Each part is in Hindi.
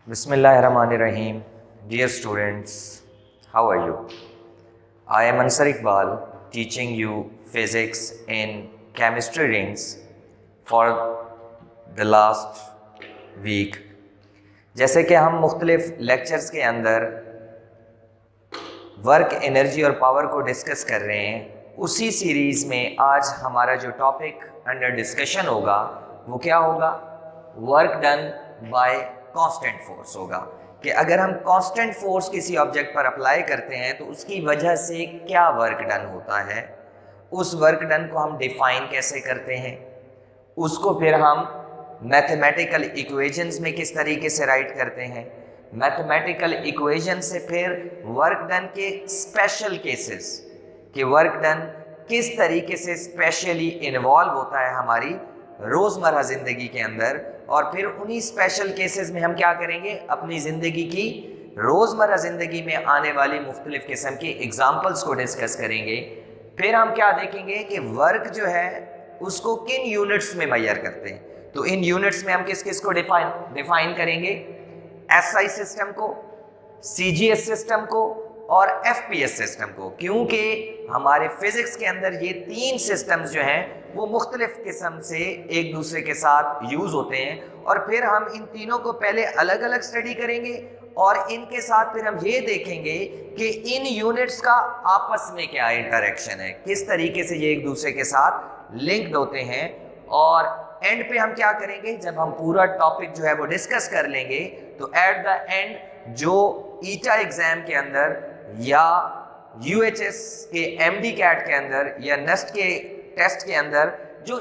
Bismillahirrahmanirrahim. Dear students, how are you? I am Ansar Iqbal, teaching you physics in chemistry rings for the last week. जैसे कि हम मुख्तलिफ लेक्चर्स के अंदर वर्क, एनर्जी और पावर को डिस्कस कर रहे हैं, उसी सीरीज़ में आज हमारा जो टॉपिक अंडर डिस्कशन होगा वो क्या होगा? Work done by constant force होगा। कि अगर हम कांस्टेंट फोर्स किसी ऑब्जेक्ट पर अप्लाई करते हैं तो उसकी वजह से क्या वर्क डन होता है, उस वर्क डन को हम डिफाइन कैसे करते हैं, उसको फिर हम मैथमेटिकल इक्वेशंस में किस तरीके से राइट करते हैं, मैथमेटिकल इक्वेशन से फिर वर्क डन के स्पेशल केसेस कि वर्क डन किस तरीके से स्पेशली इन्वॉल्व होता है हमारी रोज़मर्रा ज़िंदगी के अंदर, और फिर उन्हीं स्पेशल केसेस में हम क्या करेंगे, अपनी ज़िंदगी की रोज़मर्रा ज़िंदगी में आने वाली मुख्तलिफ़ किस्म की एग्जाम्पल्स को डिस्कस करेंगे। फिर हम क्या देखेंगे कि वर्क जो है उसको किन यूनिट्स में मेजर करते हैं। तो इन यूनिट्स में हम किस किस को डिफाइन करेंगे? एसआई सिस्टम को, सीजीएस सिस्टम को और एफपीएस सिस्टम को, क्योंकि हमारे फिजिक्स के अंदर ये तीन सिस्टम्स जो हैं वो मुख्तलिफ किस्म से एक दूसरे के साथ यूज़ होते हैं, और फिर हम इन तीनों को पहले अलग अलग स्टडी करेंगे और इनके साथ फिर हम ये देखेंगे कि इन यूनिट्स का आपस में क्या इंटरेक्शन है, किस तरीके से ये एक दूसरे के साथ लिंक्ड होते हैं। और एंड पे हम क्या करेंगे, जब हम पूरा टॉपिक जो है वो डिस्कस कर लेंगे तो एट द एंड जो ईटा एग्जाम के अंदर या यूएचएस के एमडी कैट के अंदर या नेस्ट के टेस्ट के अंदर जो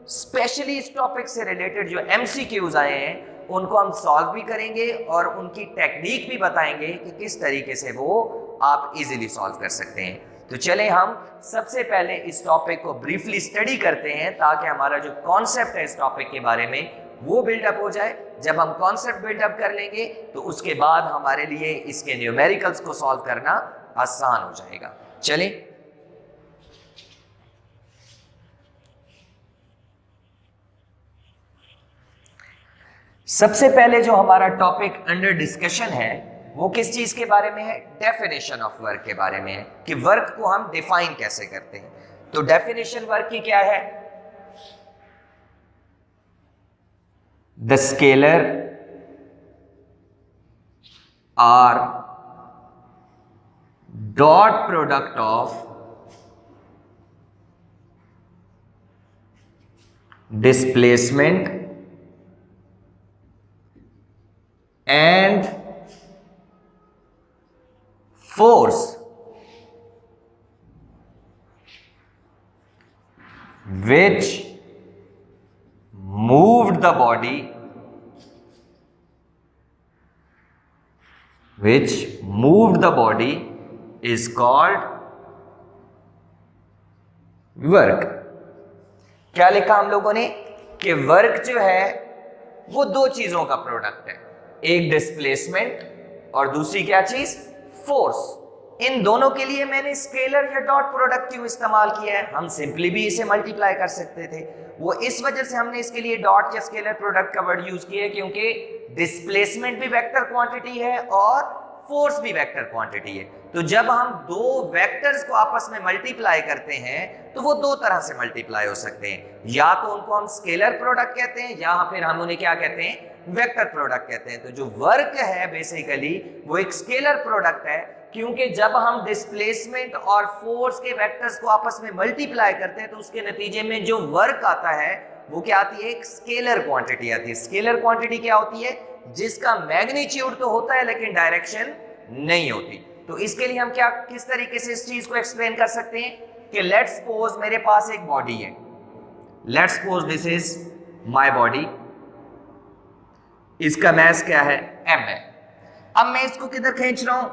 स्पेशली इस टॉपिक से रिलेटेड जो एमसीक्यूज आए हैं उनको हम सॉल्व भी करेंगे और उनकी टेक्निक भी बताएंगे कि किस तरीके से वो आप इजीली सॉल्व कर सकते हैं। तो चले हम सबसे पहले इस टॉपिक को ब्रीफली स्टडी करते हैं ताकि हमारा जो कॉन्सेप्ट है इस टॉपिक के बारे में वो बिल्डअप हो जाए। जब हम कॉन्सेप्ट बिल्डअप कर लेंगे तो उसके बाद हमारे लिए इसके न्यूमेरिकल्स को सॉल्व करना आसान हो जाएगा। चलिए सबसे पहले जो हमारा टॉपिक अंडर डिस्कशन है वो किस चीज के बारे में है? डेफिनेशन ऑफ वर्क के बारे में है कि वर्क को हम डिफाइन कैसे करते हैं। तो डेफिनेशन वर्क की क्या है? The scalar R dot product of displacement and force which moved the body is called work। क्या लिखा हम लोगों ने कि वर्क जो है वो दो चीजों का प्रोडक्ट है, एक डिस्प्लेसमेंट और दूसरी क्या चीज? फोर्स। इन दोनों के लिए मैंने स्केलर या डॉट प्रोडक्ट क्यों इस्तेमाल किया है? हम सिंपली भी इसे मल्टीप्लाई कर सकते थे। वो इस वजह से हमने इसके लिए डॉट या स्केलर प्रोडक्ट का वर्ड यूज किया है क्योंकि डिस्प्लेसमेंट भी वेक्टर क्वांटिटी है और फोर्स भी वेक्टर क्वांटिटी है। तो जब हम दो वेक्टर्स को आपस में मल्टीप्लाई करते हैं तो वो दो तरह से मल्टीप्लाई हो सकते हैं, या तो उनको हम स्केलर प्रोडक्ट कहते हैं या फिर हम उन्हें क्या कहते हैं? वेक्टर प्रोडक्ट कहते हैं। तो जो वर्क है बेसिकली वो एक स्केलर प्रोडक्ट है क्योंकि जब हम डिस्प्लेसमेंट और फोर्स के वेक्टर्स को आपस में मल्टीप्लाई करते हैं तो उसके नतीजे में जो वर्क आता है वो क्या आती है? एक स्केलर क्वांटिटी आती है। स्केलर क्वांटिटी क्या होती है? जिसका मैग्नीट्यूड तो होता है लेकिन डायरेक्शन नहीं होती। तो इसके लिए हम क्या किस तरीके से इस चीज को एक्सप्लेन कर सकते हैं कि लेट्स सपोज मेरे पास एक बॉडी है, let's suppose this is my body, इसका मास क्या है? m है। अब मैं इसको किधर खींच रहा हूं?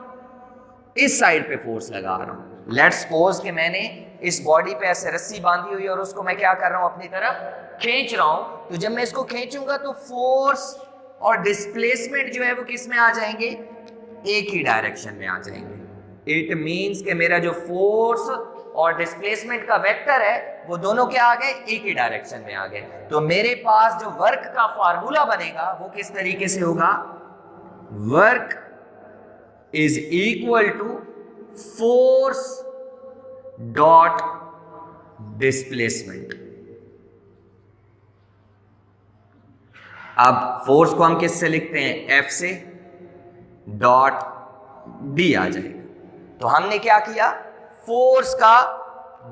इस साइड पे फोर्स लगा रहा हूं। लेट्स सपोज कि मैंने इस बॉडी पे ऐसे रस्सी बांधी हुई और उसको मैं क्या कर रहा हूं? अपनी तरफ खींच रहा हूं। तो जब मैं इसको खींचूंगा तो फोर्स और डिस्प्लेसमेंट जो है वो किस में आ जाएंगे? एक ही डायरेक्शन में आ जाएंगे। इट मींस कि मेरा जो फोर्स और डिस्प्लेसमेंट का वेक्टर है वो दोनों क्या आ गए? एक ही डायरेक्शन में आ गए। तो मेरे पास जो वर्क का फार्मूला बनेगा वो किस तरीके से होगा? Work is equal to force dot displacement. अब फोर्स को हम किससे लिखते हैं? F से, डॉट D आ जाएगा। तो हमने क्या किया? फोर्स का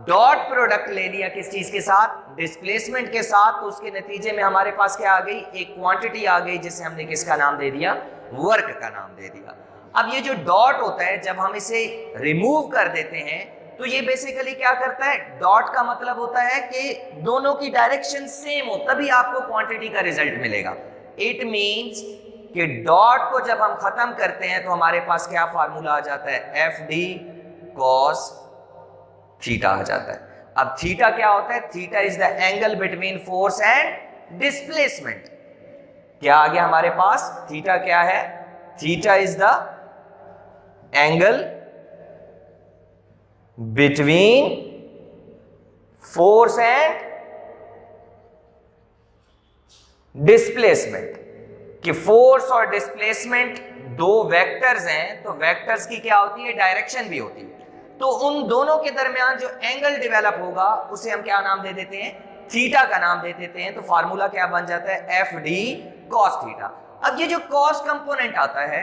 डॉट प्रोडक्ट ले लिया किस चीज के साथ? डिस्प्लेसमेंट के साथ। तो उसके नतीजे में हमारे पास क्या आ गई? एक क्वांटिटी आ गई जिसे हमने किसका नाम दे दिया? वर्क का नाम दे दिया। अब ये जो डॉट होता है, जब हम इसे रिमूव कर देते हैं तो ये बेसिकली क्या करता है? डॉट का मतलब होता है कि दोनों की डायरेक्शन सेम हो, तभी आपको क्वांटिटी का रिजल्ट मिलेगा। इट मींस कि डॉट को जब हम खत्म करते हैं तो हमारे पास क्या फार्मूला आ जाता है? FD cos थीटा आ जाता है। अब थीटा क्या होता है? Theta is the angle between force and displacement. क्या आ गया हमारे पास? थीटा क्या है? Theta is the angle between force and displacement. कि फोर्स और डिस्प्लेसमेंट दो वेक्टर्स हैं, तो वेक्टर्स की क्या होती है? डायरेक्शन भी होती है। तो उन दोनों के दरमियान जो एंगल डेवलप होगा उसे हम क्या नाम दे देते हैं? थीटा का नाम दे देते हैं। तो फार्मूला क्या बन जाता है? FD cos theta. अब ये जो cos कंपोनेंट आता है,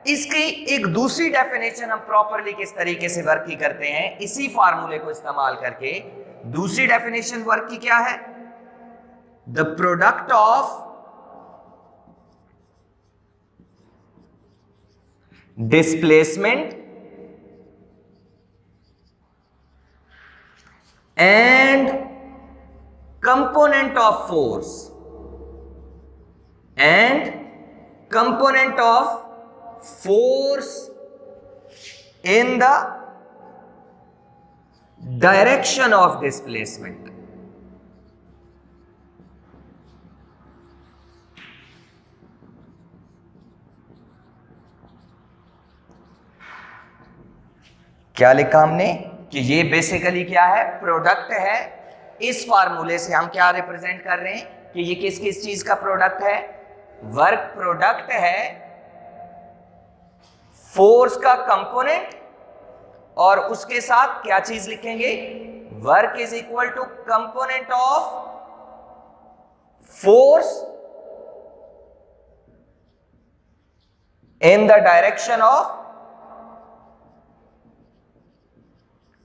इसकी एक दूसरी डेफिनेशन हम प्रॉपरली किस तरीके से वर्क की करते हैं? इसी फार्मूले को इस्तेमाल करके। दूसरी डेफिनेशन वर्क की क्या है? The product of displacement and component of force and component of force in the direction of displacement। क्या लिखा हमने? कि ये बेसिकली क्या है? प्रोडक्ट है। इस फार्मूले से हम क्या रिप्रेजेंट कर रहे हैं कि ये किस किस चीज का प्रोडक्ट है? वर्क प्रोडक्ट है फोर्स का कंपोनेंट, और उसके साथ क्या चीज लिखेंगे? Work is equal to component of force in the direction of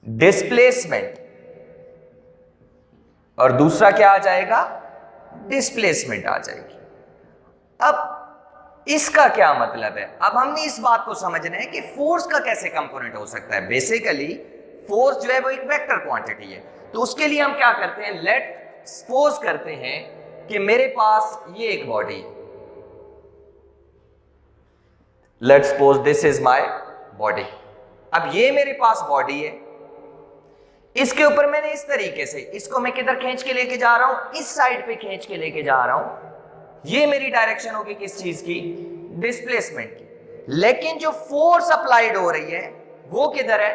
displacement. और दूसरा क्या आ जाएगा? डिस्प्लेसमेंट आ जाएगी। अब इसका क्या मतलब है? अब हमने इस बात को समझना है कि फोर्स का कैसे कंपोनेंट हो सकता है। बेसिकली फोर्स जो है वो एक वेक्टर क्वांटिटी है। तो उसके लिए हम क्या करते हैं? लेट सपोज करते हैं कि मेरे पास ये एक बॉडी है। Let suppose this is my body. अब ये मेरे पास बॉडी है, इसके ऊपर मैंने इस तरीके से इसको मैं किधर खींच के लेके जा रहा हूं? इस साइड पे खींच के लेके जा रहा हूं। ये मेरी डायरेक्शन होगी किस चीज की? डिस्प्लेसमेंट की। लेकिन जो फोर्स अप्लाइड हो रही है वो किधर है?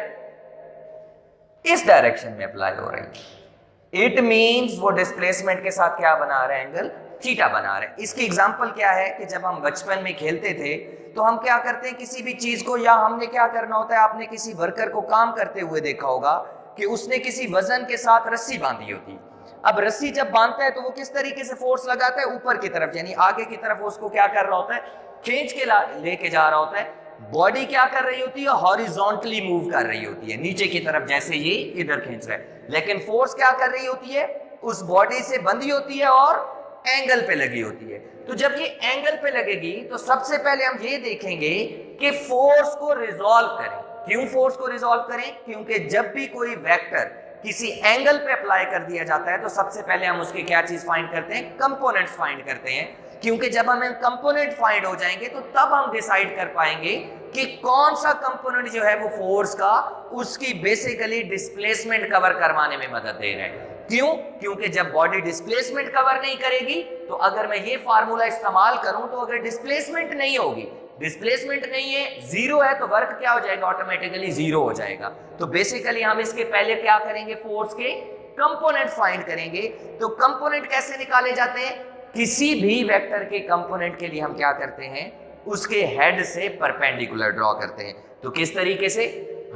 इस डायरेक्शन में अप्लाई हो रही है। इट मींस वो डिस्प्लेसमेंट के साथ क्या बना रहे हैं? एंगल थीटा बना रहे हैं। इसकी एग्जांपल क्या है कि जब हम बचपन में खेलते थे तो हम क्या करते हैं? किसी भी चीज को, या हमने क्या करना होता है, आपने किसी वर्कर को काम करते हुए देखा होगा कि उसने किसी वजन के साथ रस्सी बांधी होती है। अब रस्सी जब बांधता है तो वो किस तरीके से फोर्स लगाता है? ऊपर की तरफ, यानी आगे की तरफ उसको क्या कर रहा होता है? खींच के लेके जा रहा होता है। बॉडी क्या कर रही होती है? हॉरिजॉन्टली मूव कर रही होती है नीचे की तरफ, जैसे ये इधर खींच रहा है। लेकिन फोर्स क्या कर रही होती है? उस बॉडी से बंधी होती है और एंगल पे लगी होती है। तो जब ये एंगल पे लगेगी तो सबसे पहले हम ये देखेंगे कि फोर्स को रिजॉल्व करें। क्यों फोर्स को रिजॉल्व करें? क्योंकि जब भी कोई वेक्टर किसी एंगल पे अप्लाई कर दिया जाता है तो सबसे पहले हम उसके क्या चीज फाइंड करते हैं? कंपोनेंट्स फाइंड करते हैं। क्योंकि जब हमें कंपोनेंट फाइंड हो जाएंगे तो तब हम डिसाइड कर पाएंगे कि कौन सा कंपोनेंट जो है वो फोर्स का उसकी बेसिकली डिस्प्लेसमेंट कवर करवाने में मदद दे रहा है। क्यों? क्योंकि जब बॉडी डिस्प्लेसमेंट कवर नहीं करेगी तो अगर मैं ये फार्मूला इस्तेमाल करूं तो अगर डिस्प्लेसमेंट नहीं होगी, डिस्प्लेसमेंट नहीं है, जीरो है, तो वर्क क्या हो जाएगा? ऑटोमेटिकली जीरो हो जाएगा। तो बेसिकली हम इसके पहले क्या करेंगे? फोर्स के कंपोनेंट फाइंड करेंगे। तो कंपोनेंट कैसे निकाले जाते हैं? किसी भी वेक्टर के कंपोनेंट के लिए हम क्या करते हैं? उसके हेड से परपेंडिकुलर ड्रॉ करते हैं। तो किस तरीके से?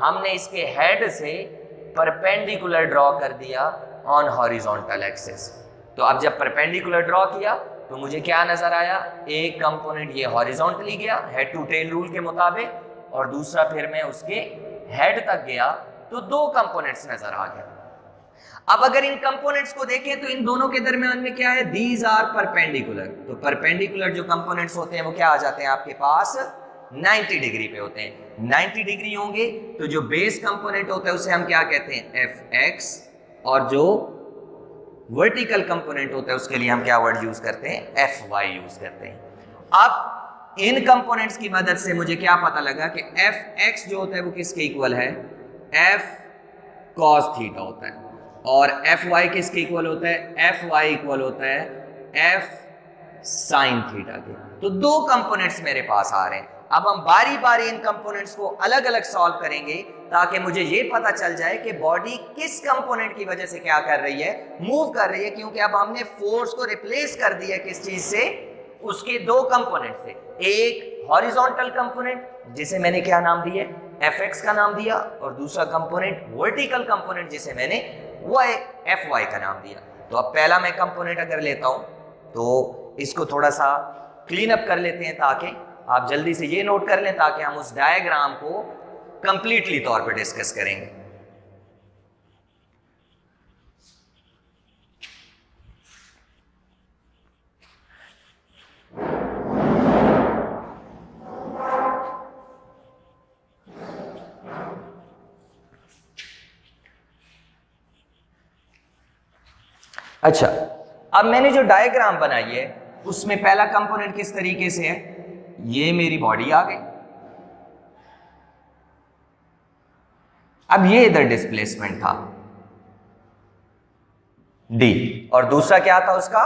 हमने इसके हेड से परपेंडिकुलर ड्रॉ कर दिया ऑन हॉरिजॉन्टल एक्सिस। तो अब जब परपेंडिकुलर ड्रॉ किया तो मुझे क्या नजर आया? एक कंपोनेंट ये हॉरिजॉन्टली गया हेड टू टेल रूल के मुताबिक, और दूसरा फिर मैं उसके हेड तक गया तो दो कंपोनेंट्स नजर आ गए। अब अगर इन कंपोनेंट्स को देखें तो इन दोनों के दरमियान में क्या है? These are perpendicular. तो परपेंडिकुलर जो कंपोनेंट्स होते हैं वो क्या आ जाते हैं आपके पास? 90 डिग्री पे होते हैं। 90 डिग्री होंगे तो जो बेस कंपोनेंट होता है उसे हम क्या कहते हैं? fx, और जो वर्टिकल कंपोनेंट होता है उसके लिए हम क्या वर्ड यूज करते हैं? fy यूज करते हैं। अब इन कंपोनेंट्स की मदद से मुझे क्या पता लगा कि fx जो होता है वो किसके इक्वल है? f cos थीटा होता है, और fy किसके इक्वल होता है? fy इक्वल होता है f sin थीटा के। तो दो कंपोनेंट्स मेरे पास आ रहे हैं। अब हम बारी बारी इन कंपोनेंट्स को अलग अलग सॉल्व करेंगे ताकि मुझे ये पता चल जाए कि बॉडी किस कंपोनेंट की वजह से क्या कर रही है? मूव कर रही है, क्योंकि अब हमने फोर्स को रिप्लेस कर दिया किस चीज से? उसके दो कंपोनेंट से। एक हॉरिजॉन्टल कंपोनेंट जिसे मैंने क्या नाम दिया? fx का नाम दिया, और दूसरा कंपोनेंट वर्टिकल कंपोनेंट जिसे मैंने fy का नाम दिया। तो अब पहला मैं कंपोनेंट अगर लेता हूं तो इसको थोड़ा सा क्लीन अप कर लेते हैं ताकि आप जल्दी से ये नोट कर लें, ताकि हम उस डायग्राम को कंप्लीटली तौर पे डिस्कस करेंगे। अच्छा, अब मैंने जो डायग्राम बनाई है उसमें पहला कंपोनेंट किस तरीके से है? ये मेरी बॉडी आ गई। अब ये इधर डिस्प्लेसमेंट था d, और दूसरा क्या था उसका?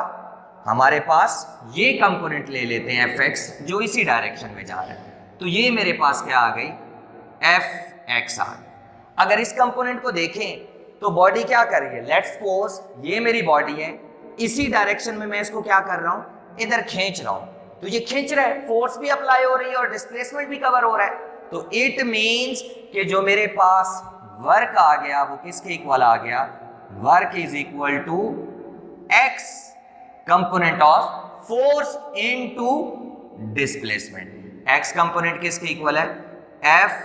हमारे पास ये कंपोनेंट ले लेते हैं fx जो इसी डायरेक्शन में जा रहा है। तो ये मेरे पास क्या आ गई? fx आ गई। अगर इस कंपोनेंट को देखें तो बॉडी क्या कर रही है? लेट्स सपोज ये मेरी बॉडी है, इसी डायरेक्शन में मैं इसको क्या कर रहा हूं? इधर खींच रहा हूं। तो ये खींच रहा है, फोर्स भी अप्लाई हो रही है और डिस्प्लेसमेंट भी कवर हो रहा है। तो इट मींस कि जो मेरे पास वर्क आ गया वो किसके इक्वल आ गया? Work is equal to x component of force into displacement. x component किसके इक्वल है? f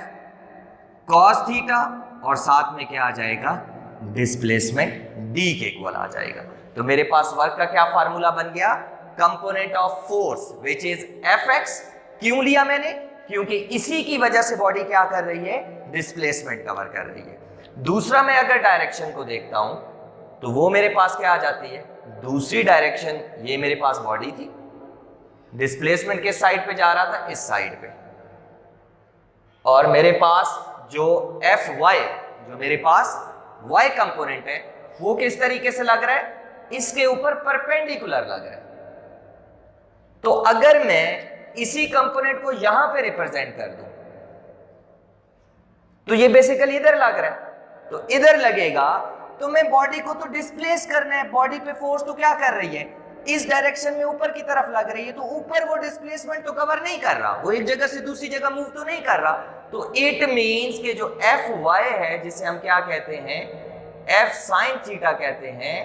cos थीटा, और साथ में क्या आ जाएगा? डिस्प्लेसमेंट d के इक्वल आ जाएगा। तो मेरे पास वर्क का क्या फार्मूला बन गया? Component of force which is fx। क्यों लिया मैंने? क्योंकि इसी की वजह से बॉडी क्या कर रही है? डिस्प्लेसमेंट कवर कर रही है। दूसरा मैं अगर डायरेक्शन को देखता हूं तो वो मेरे पास क्या आ जाती है? दूसरी डायरेक्शन, ये मेरे पास बॉडी थी, डिस्प्लेसमेंट किस साइड पे जा रहा था? इस साइड पे, और मेरे पास जो fy, जो मेरे पास y कंपोनेंट है वो किस तरीके से लग रहा है? इसके ऊपर परपेंडिकुलर लग रहा है। तो अगर मैं इसी कंपोनेंट को यहां पे रिप्रेजेंट कर दूं तो ये बेसिकली इधर लग रहा है। तो इधर लगेगा तो मैं बॉडी को तो डिस्प्लेस करना है। बॉडी पे फोर्स तो क्या कर रही है? इस डायरेक्शन में ऊपर की तरफ लग रही है। तो ऊपर वो डिस्प्लेसमेंट तो कवर नहीं कर रहा, वो एक जगह से दूसरी जगह मूव तो नहीं कर रहा। तो इट मींस कि जो fy है, जिसे हम क्या कहते हैं? f sin थीटा कहते हैं,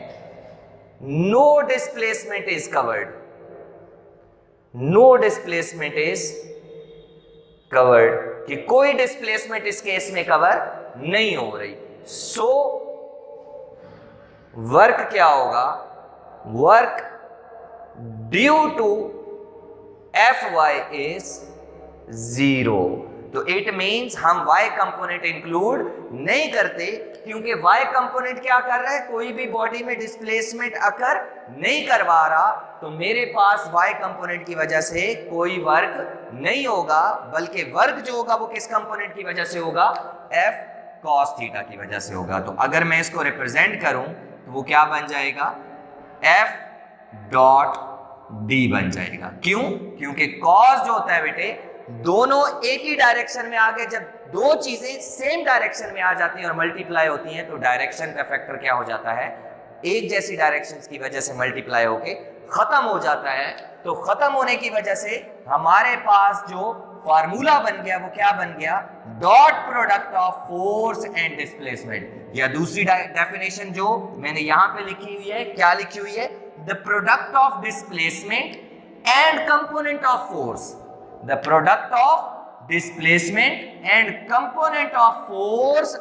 no displacement is covered. No displacement is covered, कि कोई डिस्प्लेसमेंट इस केस में कवर नहीं हो रही। सो वर्क क्या होगा? Work due to fy is 0। तो इट मींस हम y कंपोनेंट इंक्लूड नहीं करते, क्योंकि y कंपोनेंट क्या कर रहा है? कोई भी बॉडी में डिस्प्लेसमेंट अकर नहीं करवा रहा। तो मेरे पास y कंपोनेंट की वजह से कोई वर्क नहीं होगा, बल्कि वर्क जो होगा वो किस कंपोनेंट की वजह से होगा? f cos थीटा की वजह से होगा। तो अगर मैं इसको रिप्रेजेंट करूं तो वो क्या बन जाएगा? f डॉट d बन जाएगा। क्यों? क्योंकि cos जो होता है बेटे, दोनों एक ही डायरेक्शन में आगे, जब दो चीजें सेम डायरेक्शन में आ जाती हैं और मल्टीप्लाई होती हैं तो डायरेक्शन का फैक्टर क्या हो जाता है? एक जैसी डायरेक्शंस की वजह से मल्टीप्लाई होके खत्म हो जाता है, तो खत्म होने की वजह से हमारे पास जो फार्मूला बन गया वो क्या बन गया, dot product of force and displacement. या दूसरी डेफिनेशन जो मैंने यहां पे लिखी हुई है, क्या लिखी हुई है, the product of displacement and component of force, the product of displacement and component of force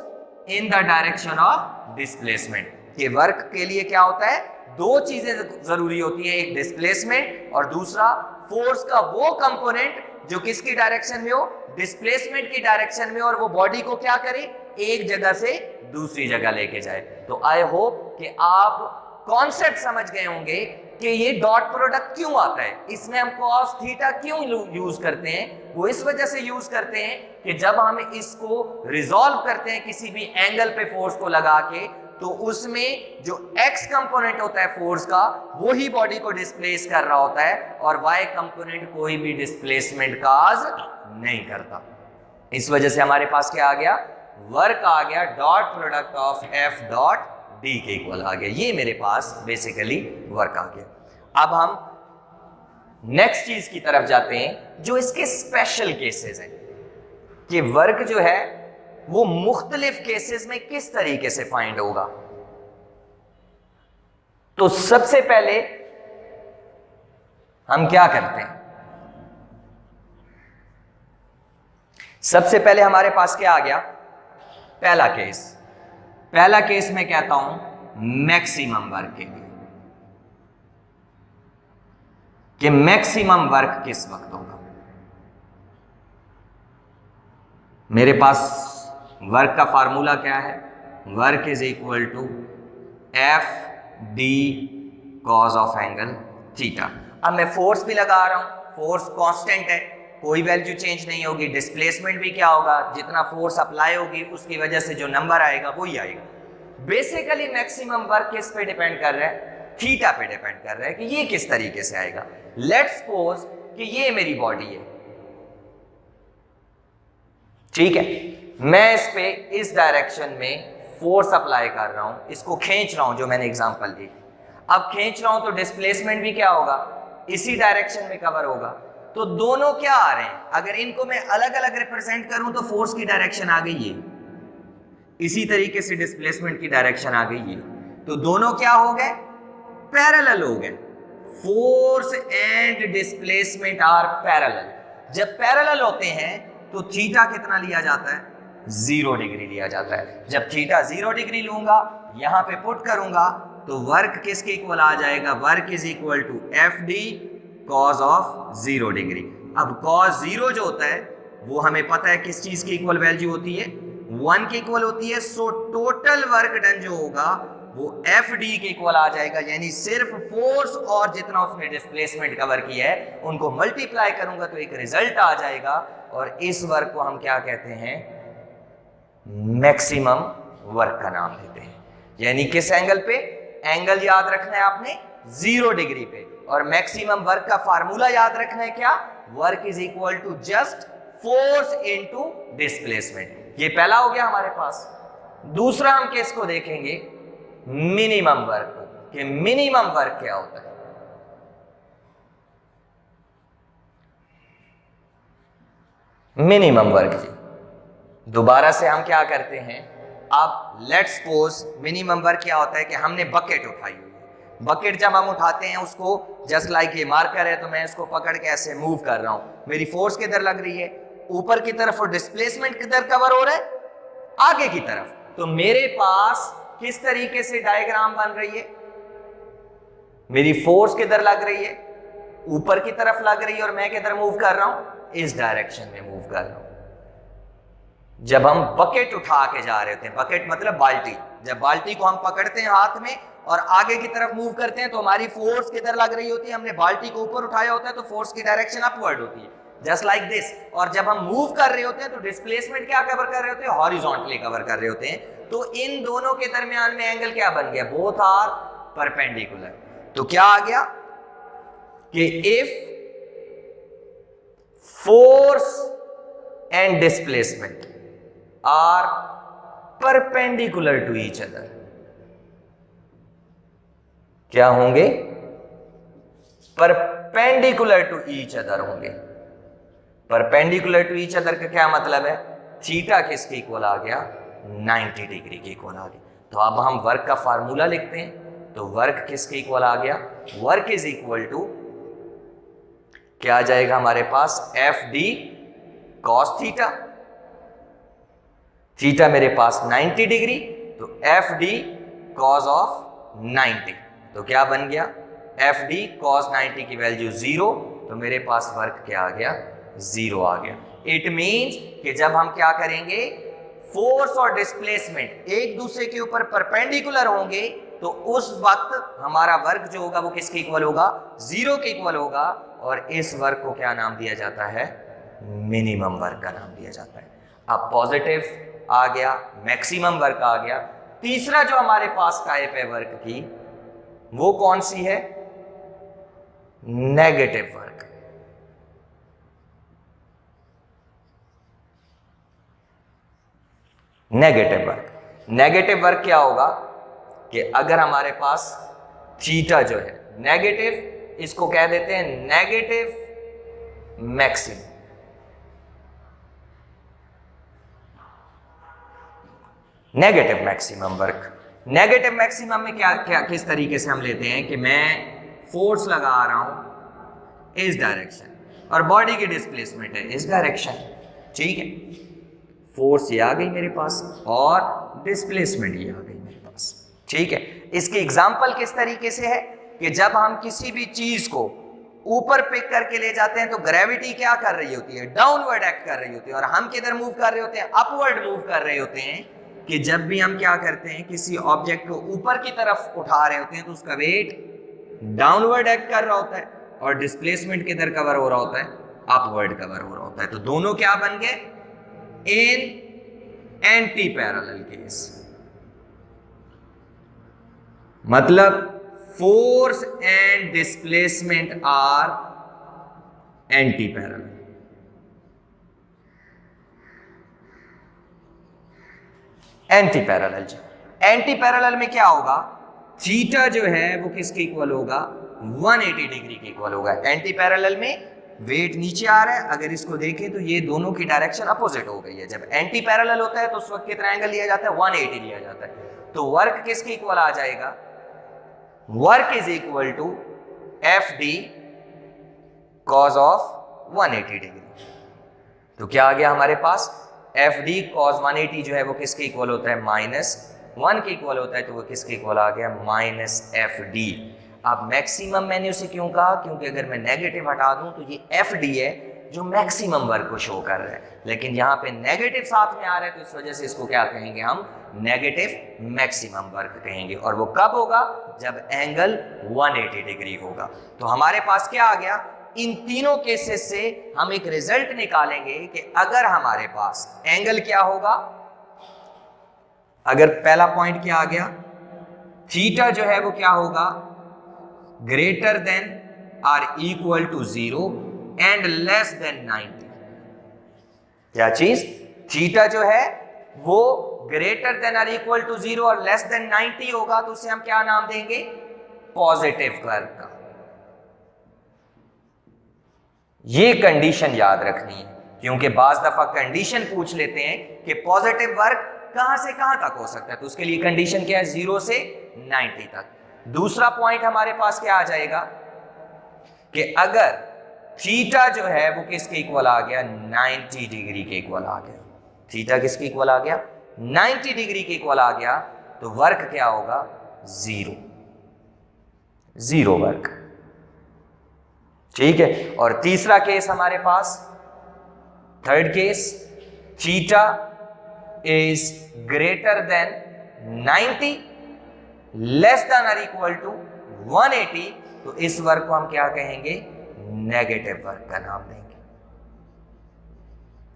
in the direction of displacement. कि वर्क के लिए क्या होता है, दो चीजें जरूरी होती है, एक डिस्प्लेसमेंट और दूसरा फोर्स का वो कंपोनेंट जो किसकी डायरेक्शन में हो, डिस्प्लेसमेंट की डायरेक्शन में, और वो बॉडी को क्या करे, एक जगह से दूसरी जगह लेके जाए। तो आई होप कि आप कॉन्सेप्ट समझ गए होंगे कि ये डॉट प्रोडक्ट क्यों आता है, इसमें हम cos थीटा क्यों यूज करते हैं। वो इस वजह से यूज करते हैं कि जब हम इसको रिजॉल्व करते हैं किसी भी एंगल पे फोर्स को लगा के, तो उसमें जो x कंपोनेंट होता है फोर्स का, वो ही बॉडी को डिस्प्लेस कर रहा होता है, और y कंपोनेंट कोई भी डिस्प्लेसमेंट काज नहीं करता। इस वजह से हमारे पास क्या आ गया, वर्क आ गया dot product of F dot D के इक्वल आ गया। ये मेरे पास बेसिकली वर्क आ गया। अब हम नेक्स्ट चीज की तरफ जाते हैं जो इसके स्पेशल केसेस हैं कि वर्क जो है वो मुख्तलिफ केसेस में किस तरीके से फाइंड होगा। तो सबसे पहले हम क्या करते हैं, सबसे पहले हमारे पास क्या आ गया, पहला केस। पहला केस मैं कहता हूं मैक्सिमम वर्क के लिए, कि मैक्सिमम वर्क किस वक्त होगा। मेरे पास वर्क का फार्मूला क्या है, work is equal to F D cos of angle theta. अब मैं फोर्स भी लगा रहा हूं, फोर्स कांस्टेंट है, कोई वैल्यू चेंज नहीं होगी। डिस्प्लेसमेंट भी क्या होगा, जितना फोर्स अप्लाई होगी उसकी वजह से जो नंबर आएगा वही आएगा। बेसिकली मैक्सिमम वर्क किस पे डिपेंड कर रहा है, थीटा पे डिपेंड कर रहा है कि ये किस तरीके से आएगा। लेट्स सपोज कि ये मेरी बॉडी है, ठीक है, मैं इस पे इस डायरेक्शन में फोर्स अप्लाई कर रहा हूं, इसको खींच रहा हूं जो मैंने एग्जांपल दी। अब खींच रहा हूं तो डिस्प्लेसमेंट भी क्या होगा, इसी डायरेक्शन में कवर होगा। तो दोनों क्या आ रहे हैं, अगर इनको मैं अलग अलग रिप्रेजेंट करूं तो फोर्स की डायरेक्शन आ गई ये, इसी तरीके से डिस्प्लेसमेंट की डायरेक्शन आ गई ये। तो दोनों क्या हो गए, पैरेलल हो गए। Force and displacement are parallel. जब पैरेलल होते हैं तो थीटा कितना लिया जाता है, 0 डिग्री लिया जाता है। जब थीटा 0 डिग्री लूंगा, यहां पे पुट करूंगा, तो वर्क किसके इक्वल आ जाएगा, work is equal to F D cos of 0 degree. अब कॉस 0 जो होता है वो हमें पता है किस चीज की इक्वल वैल्यू होती है, 1 के इक्वल होती है। सो टोटल वर्क डन जो होगा वो एफ डी के इक्वल आ जाएगा, यानी सिर्फ फोर्स और जितना उसने डिस्प्लेसमेंट कवर किया है उनको मल्टीप्लाई करूंगा तो एक रिजल्ट आ जाएगा, और इस वर्क को हम क्या कहते हैं, मैक्सिमम वर्क का नाम देते हैं। यानी किस एंगल पे, एंगल याद रखना है आपने 0 डिग्री पे, और मैक्सिमम वर्क का फार्मूला याद रखना है क्या, work is equal to just force into displacement. ये पहला हो गया हमारे पास। दूसरा हम केस को देखेंगे मिनिमम वर्क, कि मिनिमम वर्क क्या होता है। मिनिमम वर्क जी, दोबारा से हम क्या करते हैं, अब लेट्स सपोज मिनिमम वर्क क्या होता है कि हमने बकेट उठाई हुई है। बकेट जब हम उठाते हैं उसको जस्ट लाइक ये मार्कर है, तो मैं इसको पकड़ के ऐसे मूव कर रहा हूं, मेरी फोर्स किधर लग रही है, ऊपर की तरफ, और डिस्प्लेसमेंट किधर कवर हो रहा है, आगे की तरफ। तो मेरे पास किस तरीके से डायग्राम बन रही है, मेरी फोर्स किधर लग रही है, ऊपर की तरफ लग रही है, और मैं किधर मूव कर रहा हूं, इस डायरेक्शन में मूव कर रहा हूं। जब हम बकेट उठा के जा रहे होते हैं, बकेट मतलब बाल्टी, जब बाल्टी को हम पकड़ते हैं हाथ में और आगे की तरफ मूव करते हैं तो हमारी फोर्स किधर लग रही होती है, हमने बाल्टी को ऊपर उठाया होता है तो फोर्स की डायरेक्शन अपवर्ड होती है, जस्ट लाइक दिस। और जब हम मूव कर रहे होते हैं तो डिस्प्लेसमेंट क्या कवर कर रहे होते हैं, हॉरिजॉन्टली कवर कर रहे होते हैं। तो इन दोनों के दरमियान में एंगल क्या बन गया, बोथ आर परपेंडिकुलर। तो क्या आ गया कि if force and displacement are perpendicular to each other, क्या होंगे, परपेंडिकुलर टू ईच अदर होंगे। परपेंडिकुलर टू ईच अदर का क्या मतलब है? थीटा किसके इक्वल आ गया? 90 डिग्री के इक्वल आ गया। तो अब हम वर्क का फार्मूला लिखते हैं। तो वर्क किसके इक्वल आ गया? वर्क इज इक्वल टू क्या आ जाएगा हमारे पास? F D cos theta. Theta मेरे पास 90 डिग्री, तो एफ डी कॉस ऑफ 90। तो क्या बन गया? एफ डी कॉस 90 की वैल्यू 0, तो मेरे पास वर्क क्या आ गया? 0 आ गया। इट मीन्स कि जब हम क्या करेंगे, फोर्स और डिस्प्लेसमेंट एक दूसरे के ऊपर परपेंडिकुलर होंगे, तो उस वक्त हमारा वर्क जो होगा वो किसके इक्वल होगा? 0 के इक्वल होगा। और इस वर्क को क्या नाम दिया जाता है? मिनिमम वर्क का नाम दिया जाता है। अब पॉजिटिव आ गया, मैक्सिमम वर्क आ गया। तीसरा जो हमारे पास टाइप है वर्क की, वो कौन सी है? Negative work. Negative work. Negative work क्या होगा कि अगर हमारे पास थीटा जो है नेगेटिव, इसको कह देते हैं negative maximum. Negative maximum work. Negative maximum में क्या किस तरीके से हम लेते हैं कि मैं फोर्स लगा रहा हूं इस डायरेक्शन और बॉडी की डिस्प्लेसमेंट है इस डायरेक्शन। ठीक है, फोर्स ये आ गई मेरे पास और डिस्प्लेसमेंट ये आ गई मेरे पास। ठीक है, इसकी एग्जांपल किस तरीके से है कि जब हम किसी भी चीज को ऊपर पिक करके ले जाते हैं तो ग्रेविटी क्या कर रही होती है? डाउनवर्ड एक्ट कर रही होती है। और हम किधर मूव कर रहे होते हैं? अपवर्ड मूव कर रहे होते हैं। कि जब भी हम क्या करते हैं, किसी ऑब्जेक्ट को ऊपर की तरफ उठा रहे होते हैं तो उसका वेट डाउनवर्ड एक्ट कर रहा होता है और डिस्प्लेसमेंट किधर कवर हो रहा होता है? अपवर्ड कवर हो रहा होता है। तो दोनों क्या बन गए? In anti parallel case. मतलब force and displacement are anti parallel. Anti parallel जी, एंटी पैरेलल में क्या होगा? थीटा जो है वो किसके इक्वल होगा? 180 डिग्री के इक्वल होगा। एंटी पैरेलल में वेट नीचे आ रहा है, अगर इसको देखें तो ये दोनों की डायरेक्शन अपोजिट हो गई है। जब एंटी पैरेलल होता है तो उस वक्त कितना एंगल लिया जाता है? 180 लिया जाता है। तो वर्क किसके इक्वल आ जाएगा? Work is equal to F D cos of 180 degree. तो क्या आ गया हमारे पास? एफ डी कॉस 180 जो है वो किसके इक्वल होता है? -1 के इक्वल होता है। तो वो किसके इक्वल आ गया? -F D. अब मैक्सिमम मैंने उसे क्यों कहा? क्योंकि अगर मैं नेगेटिव हटा दूं तो ये एफ डी है जो मैक्सिमम वर्क को शो कर रहा है, लेकिन यहाँ पे नेगेटिव साथ में आ रहा है तो इस वजह से इसको क्या कहेंगे हम? नेगेटिव मैक्सिमम वर्क कहेंगे। और वो कब होगा? जब एंगल 180 डिग्री होगा। तो हमारे पास क्या आ गया? इन तीनों केसेस से हम एक रिजल्ट निकालेंगे कि अगर हमारे पास एंगल क्या होगा, अगर पहला पॉइंट क्या आ गया, थीटा जो है वो क्या होगा? Greater than or equal to 0 and less than 90। क्या चीज? थीटा जो है वो greater than or equal to 0 और लेस देन 90 होगा, तो उसे हम क्या नाम देंगे? पॉजिटिव वर्क का। ये कंडीशन याद रखनी है, क्योंकि बाज दफा कंडीशन पूछ लेते हैं कि पॉजिटिव वर्क कहां से कहां तक हो सकता है, तो उसके लिए कंडीशन क्या है? 0 से 90 तक। दूसरा पॉइंट हमारे पास क्या आ जाएगा कि अगर थीटा जो है वो किसके इक्वल आ गया? 90 डिग्री के इक्वल आ गया। थीटा किसके इक्वल आ गया? 90 डिग्री के इक्वल आ गया, तो वर्क क्या होगा? 0 वर्क। ठीक है, और तीसरा केस हमारे पास, third case, theta is greater than 90 less than और इक्वल टू 180, तो इस वर्क को हम क्या कहेंगे? नेगेटिव वर्क का नाम देंगे।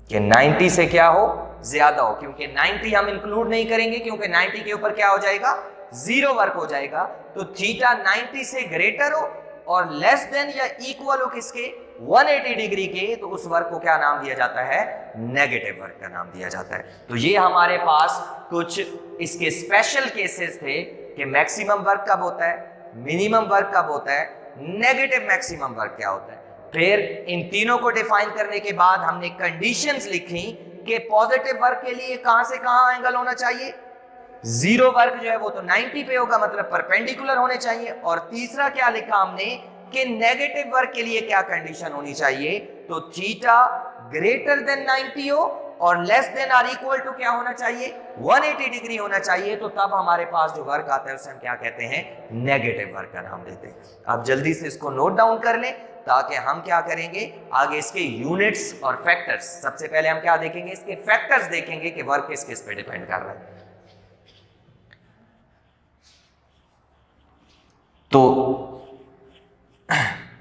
कि 90 से क्या हो? ज्यादा हो, क्योंकि 90 हम इंक्लूड नहीं करेंगे क्योंकि 90 के ऊपर क्या हो जाएगा? 0 वर्क हो जाएगा। तो थीटा 90 से ग्रेटर हो और लेस देन या इक्वल हो किसके? 180 डिग्री के, तो उस वर्क को क्या नाम दिया जाता है? नेगेटिव वर्क का नाम दिया जाता है। तो ये हमारे पास कुछ इसके स्पेशल केसेस थे कि मैक्सिमम वर्क कब होता है, मिनिमम वर्क कब होता है नेगेटिव मैक्सिमम वर्क क्या होता है। फिर इन तीनों को डिफाइन करने के बाद हमने कंडीशंस लिखी कि पॉजिटिव वर्क के लिए कहां से कहां एंगल होना चाहिए, जीरो वर्क जो है वो तो 90 पे होगा, मतलब परपेंडिकुलर होने चाहिए। और तीसरा क्या लिखा हमने कि नेगेटिव वर्क के लिए क्या कंडीशन होनी चाहिए, तो थीटा ग्रेटर देन 90 हो और less than or equal to क्या होना चाहिए, 180 डिग्री होना चाहिए। तो तब हमारे पास जो वर्क आता है उसे हम क्या कहते हैं, नेगेटिव वर्क का नाम देते हैं। अब जल्दी से इसको नोट डाउन कर लें ताकि हम क्या करेंगे आगे इसके यूनिट्स और फैक्टर्स, सबसे पहले हम क्या देखेंगे, इसके फैक्टर्स देखेंगे कि वर्क किस किस पे डिपेंड कर रहा है। तो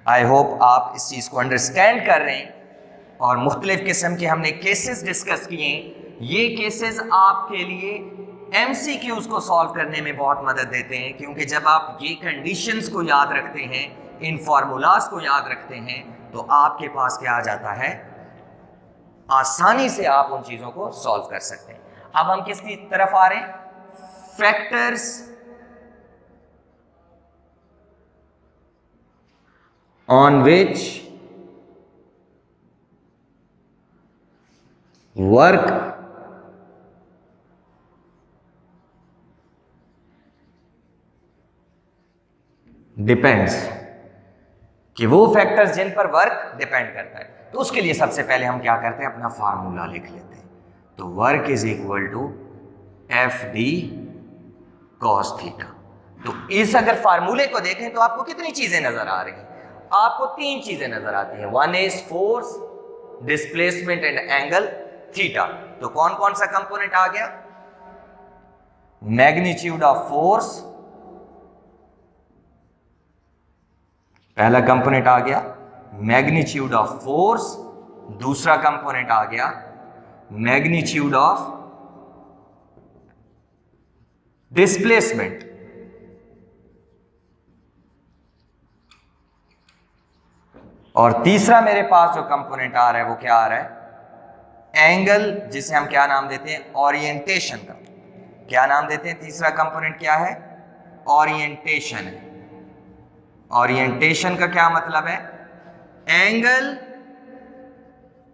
आई होप आप इस चीज को अंडरस्टैंड कर रहे हैं और मुख्तलिफ किस्म के हमने केसेस डिस्कस किए। ये केसेस आपके लिए एमसीक्यूज को सॉल्व करने में बहुत मदद देते हैं, क्योंकि जब आप ये कंडीशंस को याद रखते हैं, इन फार्मूलाज को याद रखते हैं, तो आपके पास क्या आ जाता है, आसानी से आप उन चीजों को सॉल्व कर सकते हैं। अब हम किसकी तरफ आ रहे हैं, factors on which work depends, कि वो फैक्टर्स जिन पर वर्क डिपेंड करता है। तो उसके लिए सबसे पहले हम क्या करते हैं, अपना फार्मूला लिख लेते हैं। तो work is equal to F D cos theta. तो इस अगर फार्मूले को देखें तो आपको कितनी चीजें नजर आ रही हैं, आपको तीन चीजें नजर आती हैं। One is force, displacement and angle theta. तो कौन कौन सा कंपोनेंट आ गया, मैग्नीट्यूड ऑफ फोर्स, पहला कंपोनेंट आ गया मैग्नीट्यूड ऑफ फोर्स, दूसरा कंपोनेंट आ गया मैग्नीट्यूड ऑफ डिस्प्लेसमेंट, और तीसरा मेरे पास जो कंपोनेंट आ रहा है वो क्या आ रहा है, एंगल, जिसे हम क्या नाम देते हैं, ओरिएंटेशन का। क्या नाम देते हैं, तीसरा कंपोनेंट क्या है, ओरिएंटेशन है। ओरिएंटेशन का क्या मतलब है, angle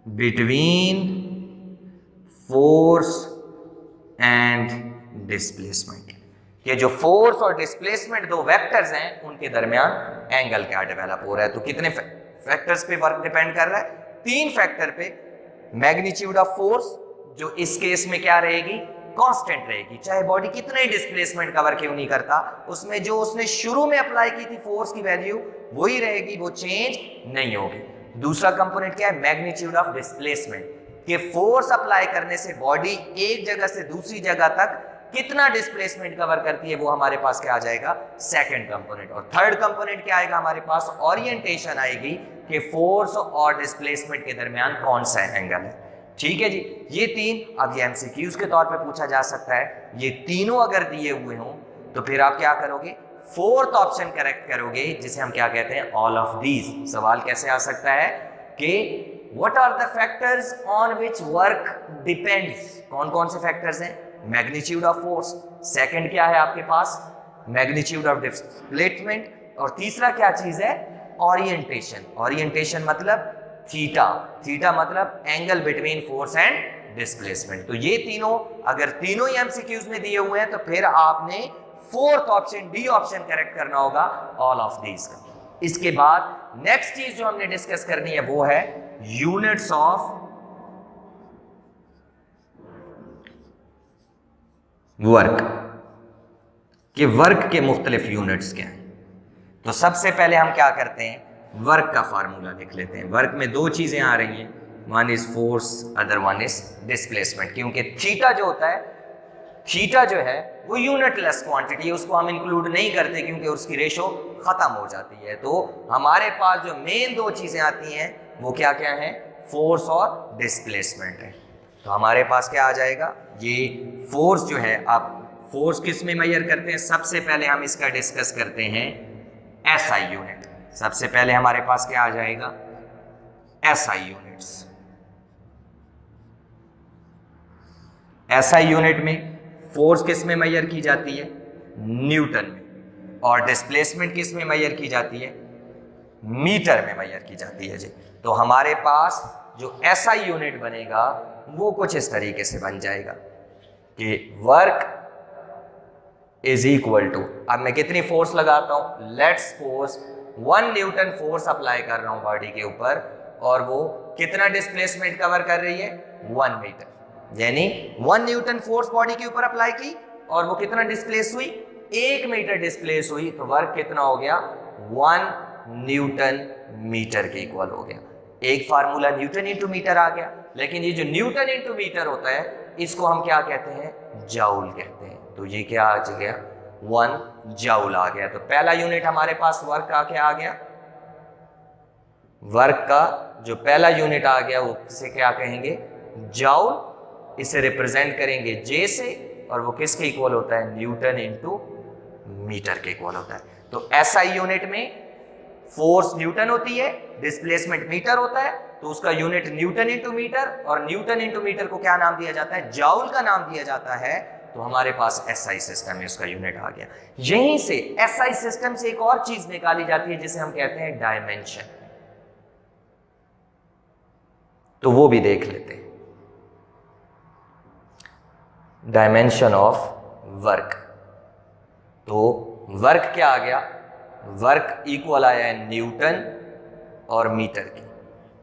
between force and displacement. ये जो फोर्स और डिस्प्लेसमेंट दो वेक्टर्स हैं उनके दरमियान एंगल क्या डेवलप हो रहा है। तो कितने फैक्टर्स पे वर्क डिपेंड कर रहा है, तीन फैक्टर पे। मैग्नीट्यूड ऑफ फोर्स जो इस केस में क्या रहेगी, कांस्टेंट रहेगी, चाहे बॉडी कितना ही डिस्प्लेसमेंट कवर क्यों नहीं करता, उसमें जो उसने शुरू में अप्लाई की थी फोर्स की वैल्यू वही रहेगी, वो चेंज नहीं होगी। दूसरा कंपोनेंट क्या है, मैग्नीट्यूड ऑफ डिस्प्लेसमेंट, कि फोर्स अप्लाई करने से बॉडी एक जगह से दूसरी जगह तक कितना डिस्प्लेसमेंट कवर करती है, वो हमारे पास क्या आ जाएगा, सेकंड कंपोनेंट। और थर्ड कंपोनेंट क्या आएगा हमारे पास, ओरिएंटेशन आएगी, कि फोर्स और डिस्प्लेसमेंट के दरमियान कौन सा एंगल है। ठीक है जी, ये तीन। अब ये एमसीक्यूज के तौर पे पूछा जा सकता है, ये तीनों अगर दिए हुए हों तो फिर आप क्या करोगे, फोर्थ ऑप्शन करेक्ट करोगे, जिसे हम क्या कहते हैं, ऑल ऑफ दीज। सवाल कैसे आ सकता है कि what are the factors on which work depends, कौन कौन से फैक्टर्स हैं, मैग्नीट्यूड ऑफ फोर्स, सेकंड क्या है आपके पास, मैग्नीट्यूड ऑफ डिस्प्लेसमेंट, और तीसरा क्या चीज है, ओरिएंटेशन। ओरिएंटेशन मतलब थीटा, थीटा मतलब angle between force and displacement. तो ये तीनों अगर तीनों ही एमसीक्यूज में दिए हुए हैं तो फिर आपने fourth option, D option correct करना होगा, ऑल ऑफ दीज का। इसके बाद नेक्स्ट चीज जो हमने डिस्कस करनी है वो है यूनिट्स ऑफ वर्क, कि वर्क के मुख्तलिफ यूनिट्स क्या हैं। तो सबसे पहले हम क्या करते हैं, वर्क का फार्मूला लिख लेते हैं। वर्क में दो चीजें आ रही हैं, one is force, other one is displacement, क्योंकि थीटा जो होता है, थीटा जो है वो यूनिटलेस क्वांटिटी है, उसको हम इंक्लूड नहीं करते क्योंकि उसकी रेशो खत्म हो जाती है। तो हमारे पास जो मेन दो चीजें आती हैं वो क्या क्या है, फोर्स और डिस्प्लेसमेंट है। तो हमारे पास क्या आ जाएगा, ये फोर्स जो है, आप फोर्स किस में मेजर करते हैं, सबसे पहले हम इसका डिस्कस करते हैं एसआई यूनिट। सबसे पहले हमारे पास क्या आ जाएगा, एसआई यूनिट्स। एसआई यूनिट में फोर्स किस में मेजर की जाती है, न्यूटन में, और डिस्प्लेसमेंट किस में मेजर की जाती है, मीटर में मेजर की जाती है जी। तो हमारे पास जो एसआई यूनिट बनेगा वो कुछ इस तरीके से बन जाएगा कि वर्क इज इक्वल टू, अब मैं कितनी फोर्स लगाता हूं, let's suppose 1 Newton force apply कर रहा हूं बॉडी के ऊपर और वो कितना डिस्प्लेसमेंट कवर कर रही है, 1 मीटर, यानी 1 न्यूटन फोर्स बॉडी के ऊपर अप्लाई की और वो कितना डिस्प्लेस हुई, 1 मीटर डिस्प्लेस हुई, तो वर्क कितना हो गया, 1 न्यूटन मीटर के इक्वल हो गया। एक फार्मूला न्यूटन इंटू मीटर आ गया, लेकिन ये जो न्यूटन इंटू मीटर होता है इसको हम क्या कहते हैं, जाउल कहते हैं। तो ये क्या आ गया, 1 जाउल आ गया। तो पहला यूनिट हमारे पास वर्क का क्या आ गया, वर्क का जो पहला यूनिट आ गया वो किसे क्या कहेंगे, जाउल। इसे रिप्रेजेंट करेंगे जे से और वो किसके इक्वल होता है, न्यूटन इंटू मीटर के इक्वल होता है। तो एसआई यूनिट में फोर्स न्यूटन होती है, डिस्प्लेसमेंट मीटर होता है, तो उसका यूनिट न्यूटन इंटू मीटर, और न्यूटन इंटू मीटर को क्या नाम दिया जाता है, जाउल का नाम दिया जाता है। तो हमारे पास एसआई सिस्टम है, उसका यूनिट आ गया। यहीं से एसआई सिस्टम से एक और चीज निकाली जाती है जिसे हम कहते हैं डायमेंशन, तो वो भी देख लेते हैं। डायमेंशन ऑफ वर्क, तो वर्क क्या आ गया, वर्क इक्वल आया है न्यूटन और मीटर की,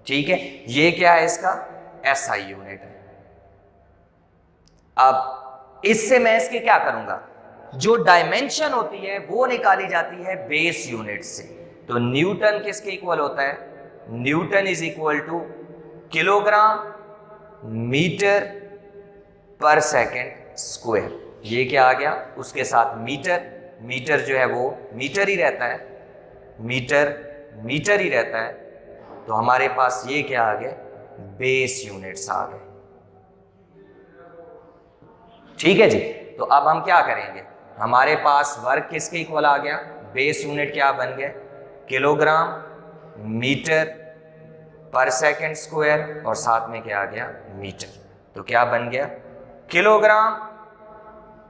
ठीक है। ये क्या है, इसका एसआई यूनिट है। अब इससे मैं इसके क्या करूंगा, जो डायमेंशन होती है वो निकाली जाती है बेस यूनिट से। तो न्यूटन किसके इक्वल होता है, newton is equal to kilogram metre per second square. ये क्या आ गया, उसके साथ मीटर, मीटर जो है वो मीटर ही रहता है, मीटर ही रहता है। तो हमारे पास ये क्या आ गया, बेस यूनिट्स आ गए, ठीक है जी। तो अब हम क्या करेंगे, हमारे पास वर्क किसके इक्वल आ गया, बेस यूनिट क्या बन गया, kilogram metre per second square, और साथ में क्या आ गया, मीटर। तो क्या बन गया, किलोग्राम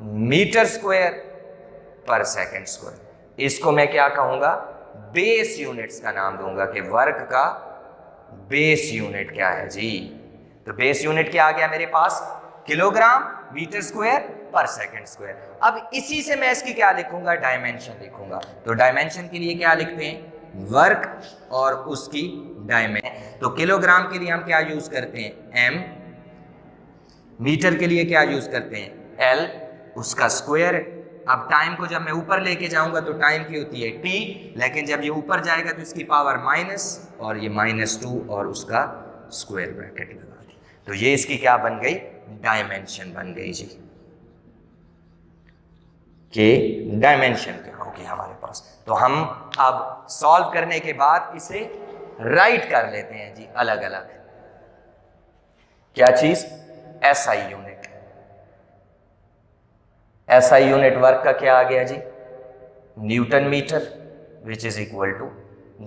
मीटर स्क्वायर पर सेकेंड स्क्वायर। इसको मैं क्या कहूंगा, बेस यूनिट्स का नाम दूंगा कि वर्क का बेस यूनिट क्या है जी। तो बेस यूनिट क्या आ गया मेरे पास, किलोग्राम मीटर स्क्वायर पर सेकेंड स्क्वायर। अब इसी से मैं इसकी क्या लिखूंगा, डायमेंशन लिखूंगा। तो डायमेंशन के लिए क्या लिखते हैं, वर्क और उसकी डायमेंशन। तो किलोग्राम के लिए हम क्या यूज करते हैं, एम, मीटर के लिए क्या यूज करते हैं, एल, उसका स्क्वायर। अब टाइम को जब मैं ऊपर लेके जाऊंगा तो टाइम की होती है टी, लेकिन जब ये ऊपर जाएगा तो इसकी पावर माइनस, और ये -2 और उसका स्क्वायर ब्रैकेट लगा दी। तो ये इसकी क्या बन गई, डायमेंशन बन गई जी, कि डायमेंशन क्या होगी हमारे पास। तो हम अब सॉल्व करने के बाद इसे राइट कर लेते हैं जी अलग अलग। क्या चीज, SI unit. SI unit work का क्या आ गया जी, newton metre which is equal to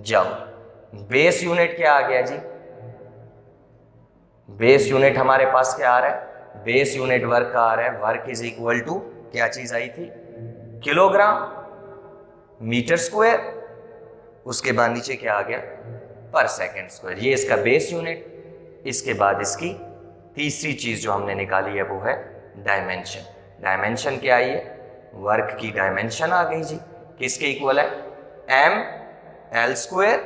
joule. Base unit क्या आ गया जी, बेस यूनिट हमारे पास क्या आ रहा है, बेस यूनिट वर्क का आ रहा है, वर्क इज इक्वल टू क्या चीज आई थी, किलोग्राम मीटर स्क्वायर, उसके बाद नीचे क्या आ गया, पर सेकेंड स्क्वायर। ये इसका बेस यूनिट। इसके बाद इसकी तीसरी चीज जो हमने निकाली है वो है डायमेंशन। डायमेंशन क्या आई है, वर्क की डायमेंशन आ गई जी, किसके इक्वल है, एम एल स्क्वायर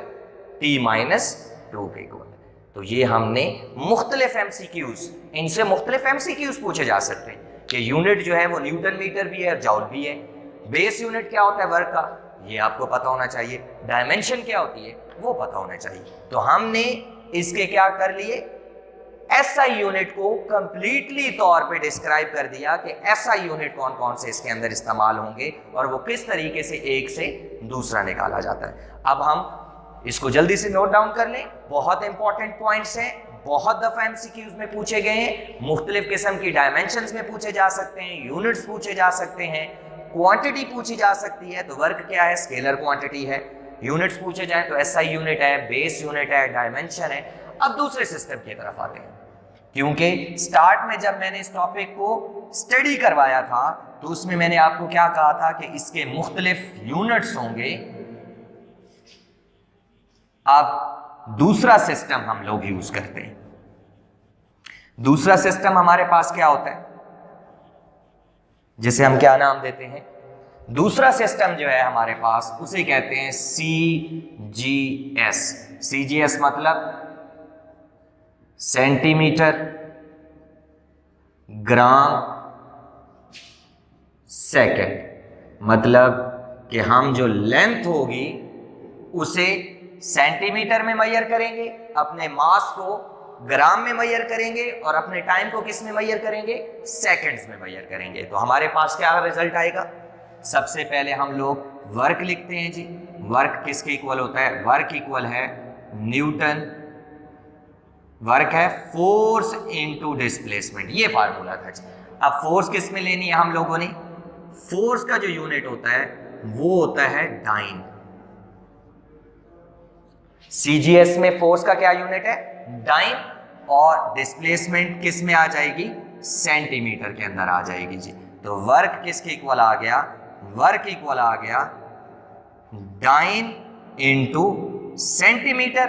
टी -2 के इक्वल। तो ये हमने मुख्तलिफ एमसीक्यूज, इनसे मुख्तलिफ एमसीक्यूज पूछे जा सकते हैं कि यूनिट जो है वो न्यूटन मीटर भी है और जाउल भी है। बेस यूनिट क्या होता है वर्क का, ये आपको पता होना चाहिए। डायमेंशन क्या होती है वो पता होना चाहिए। तो हमने इसके क्या कर लिए, एसआई यूनिट को कंप्लीटली तौर पे डिस्क्राइब कर दिया कि एसआई यूनिट कौन कौन से इसके अंदर इस्तेमाल होंगे और वो किस तरीके से एक से दूसरा निकाला जाता है। अब हम इसको जल्दी से नोट डाउन कर लें, बहुत इंपॉर्टेंट पॉइंट्स हैं, बहुत दफा एमसीक्यूज में पूछे गए हैं। मुख्तलिफ किस्म की डायमेंशंस में पूछे जा सकते हैं, यूनिट्स पूछे जा सकते हैं, क्वांटिटी पूछी जा सकती है। तो वर्क क्या है, स्केलर क्वांटिटी है। यूनिट्स पूछे जाए तो एसआई यूनिट है, बेस यूनिट है, डायमेंशन है। अब दूसरे सिस्टम की तरफ आते हैं, क्योंकि स्टार्ट में जब मैंने इस टॉपिक को स्टडी करवाया था तो उसमें मैंने आपको क्या कहा था कि इसके मुख्तलिफ यूनिट्स होंगे, अब दूसरा सिस्टम हम लोग यूज करते हैं। दूसरा सिस्टम हमारे पास क्या होता है, जिसे हम क्या नाम देते हैं? दूसरा सिस्टम जो है हमारे पास, उसे कहते हैं CGS। CGS मतलब सेंटीमीटर ग्राम सेकेंड। मतलब कि हम जो लेंथ होगी उसे सेंटीमीटर में मेजर करेंगे, अपने मास को ग्राम में मेजर करेंगे और अपने टाइम को किस में मेजर करेंगे? सेकंड्स में मेजर करेंगे। तो हमारे पास क्या रिजल्ट आएगा? सबसे पहले हम लोग वर्क लिखते हैं जी। वर्क किसके इक्वल होता है? वर्क इक्वल है न्यूटन, वर्क है फोर्स इनटू डिस्प्लेसमेंट, ये फार्मूला था जी। अब फोर्स किस में लेनी है हम लोगों ने? फोर्स का जो यूनिट होता है वो होता है डाइन। CGS में फोर्स का क्या यूनिट है? डाइन। और डिस्प्लेसमेंट किस में आ जाएगी? सेंटीमीटर के अंदर आ जाएगी जी। तो वर्क किसके इक्वल आ गया? वर्क इक्वल आ गया dyne into centimetre.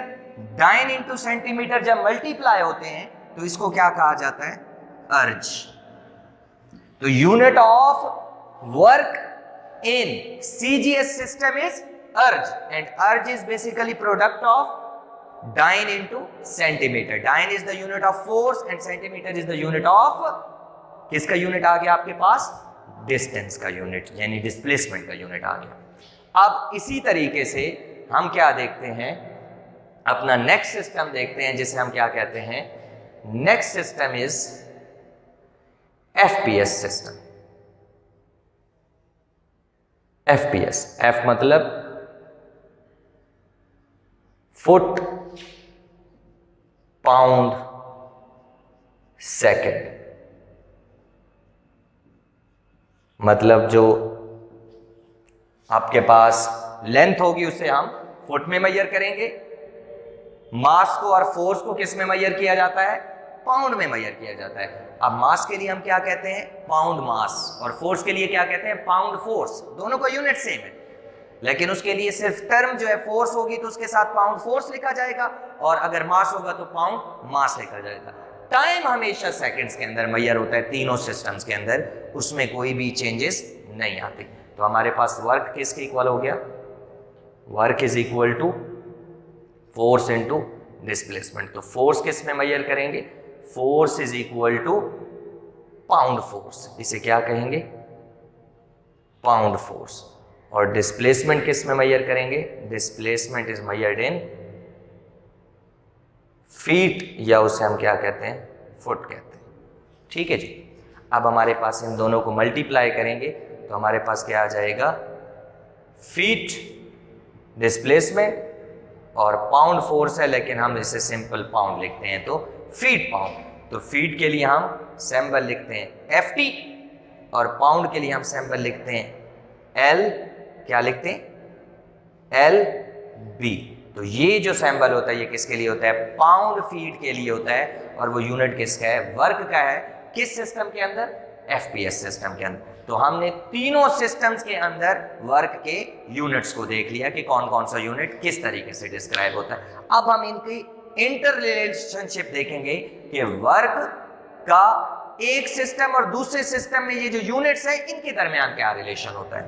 Dyne into centimetre जब मल्टीप्लाई होते हैं तो इसको क्या कहा जाता है? अर्ज। तो unit of work in CGS system is erg, and erg is basically product of dyne into centimeter. Dyne is the unit of force and centimeter is the unit of, किसका यूनिट आ गया आपके पास? डिस्टेंस का यूनिट, यानी डिस्प्लेसमेंट का यूनिट आ गया। अब इसी तरीके से हम क्या देखते हैं? अपना नेक्स्ट सिस्टम देखते हैं, जिसे हम क्या कहते हैं? Next system is FPS system. FPS, F मतलब फुट पाउंड सेकेंड। मतलब जो आपके पास लेंथ होगी उसे हम फुट में मेजर करेंगे, मास को और फोर्स को किस में मेजर किया जाता है? पाउंड में मेजर किया जाता है। अब मास के लिए हम क्या कहते हैं? पाउंड मास। और फोर्स के लिए क्या कहते हैं? Pound force. दोनों का यूनिट सेम है, लेकिन उसके लिए सिर्फ टर्म जो है फोर्स होगी तो उसके साथ पाउंड फोर्स लिखा जाएगा, और अगर मास होगा तो पाउंड मास लिखा जाएगा। टाइम हमेशा सेकंड्स के अंदर मेजर होता है तीनों सिस्टम्स के अंदर, उसमें कोई भी चेंजेस नहीं आते। तो हमारे पास वर्क किसके इक्वल हो गया? Work is equal to force into displacement. तो फोर्स किस में मेजर करेंगे? Force is equal to pound force. इसे क्या कहेंगे? Pound force. और डिस्प्लेसमेंट किस में मेजर करेंगे? Displacement is measured in feet, या उसे हम क्या कहते हैं? फुट कहते हैं। ठीक है जी। अब हमारे पास इन दोनों को मल्टीप्लाई करेंगे तो हमारे पास क्या आ जाएगा? फीट डिस्प्लेसमेंट और पाउंड फोर्स है, लेकिन हम इसे सिंपल पाउंड लिखते हैं, तो फीट पाउंड। तो फीट के लिए हम सिंबल लिखते हैं FT और पाउंड के लिए हम सिंबल लिखते हैं L। क्या लिखते हैं? LB। तो ये जो सिंबल होता है ये किसके लिए होता है? पाउंड फीट के लिए होता है, और वो यूनिट किसका है? वर्क का है। किस सिस्टम के अंदर? FPS सिस्टम के अंदर। तो हमने तीनों सिस्टम्स के अंदर वर्क के यूनिट्स को देख लिया कि कौन कौन सा यूनिट किस तरीके से डिस्क्राइब होता है। अब हम इनकी इंटर रिलेशनशिप देखेंगे कि वर्क का एक सिस्टम और दूसरे सिस्टम में ये जो यूनिट्स हैं इनके दरमियान क्या रिलेशन होता है।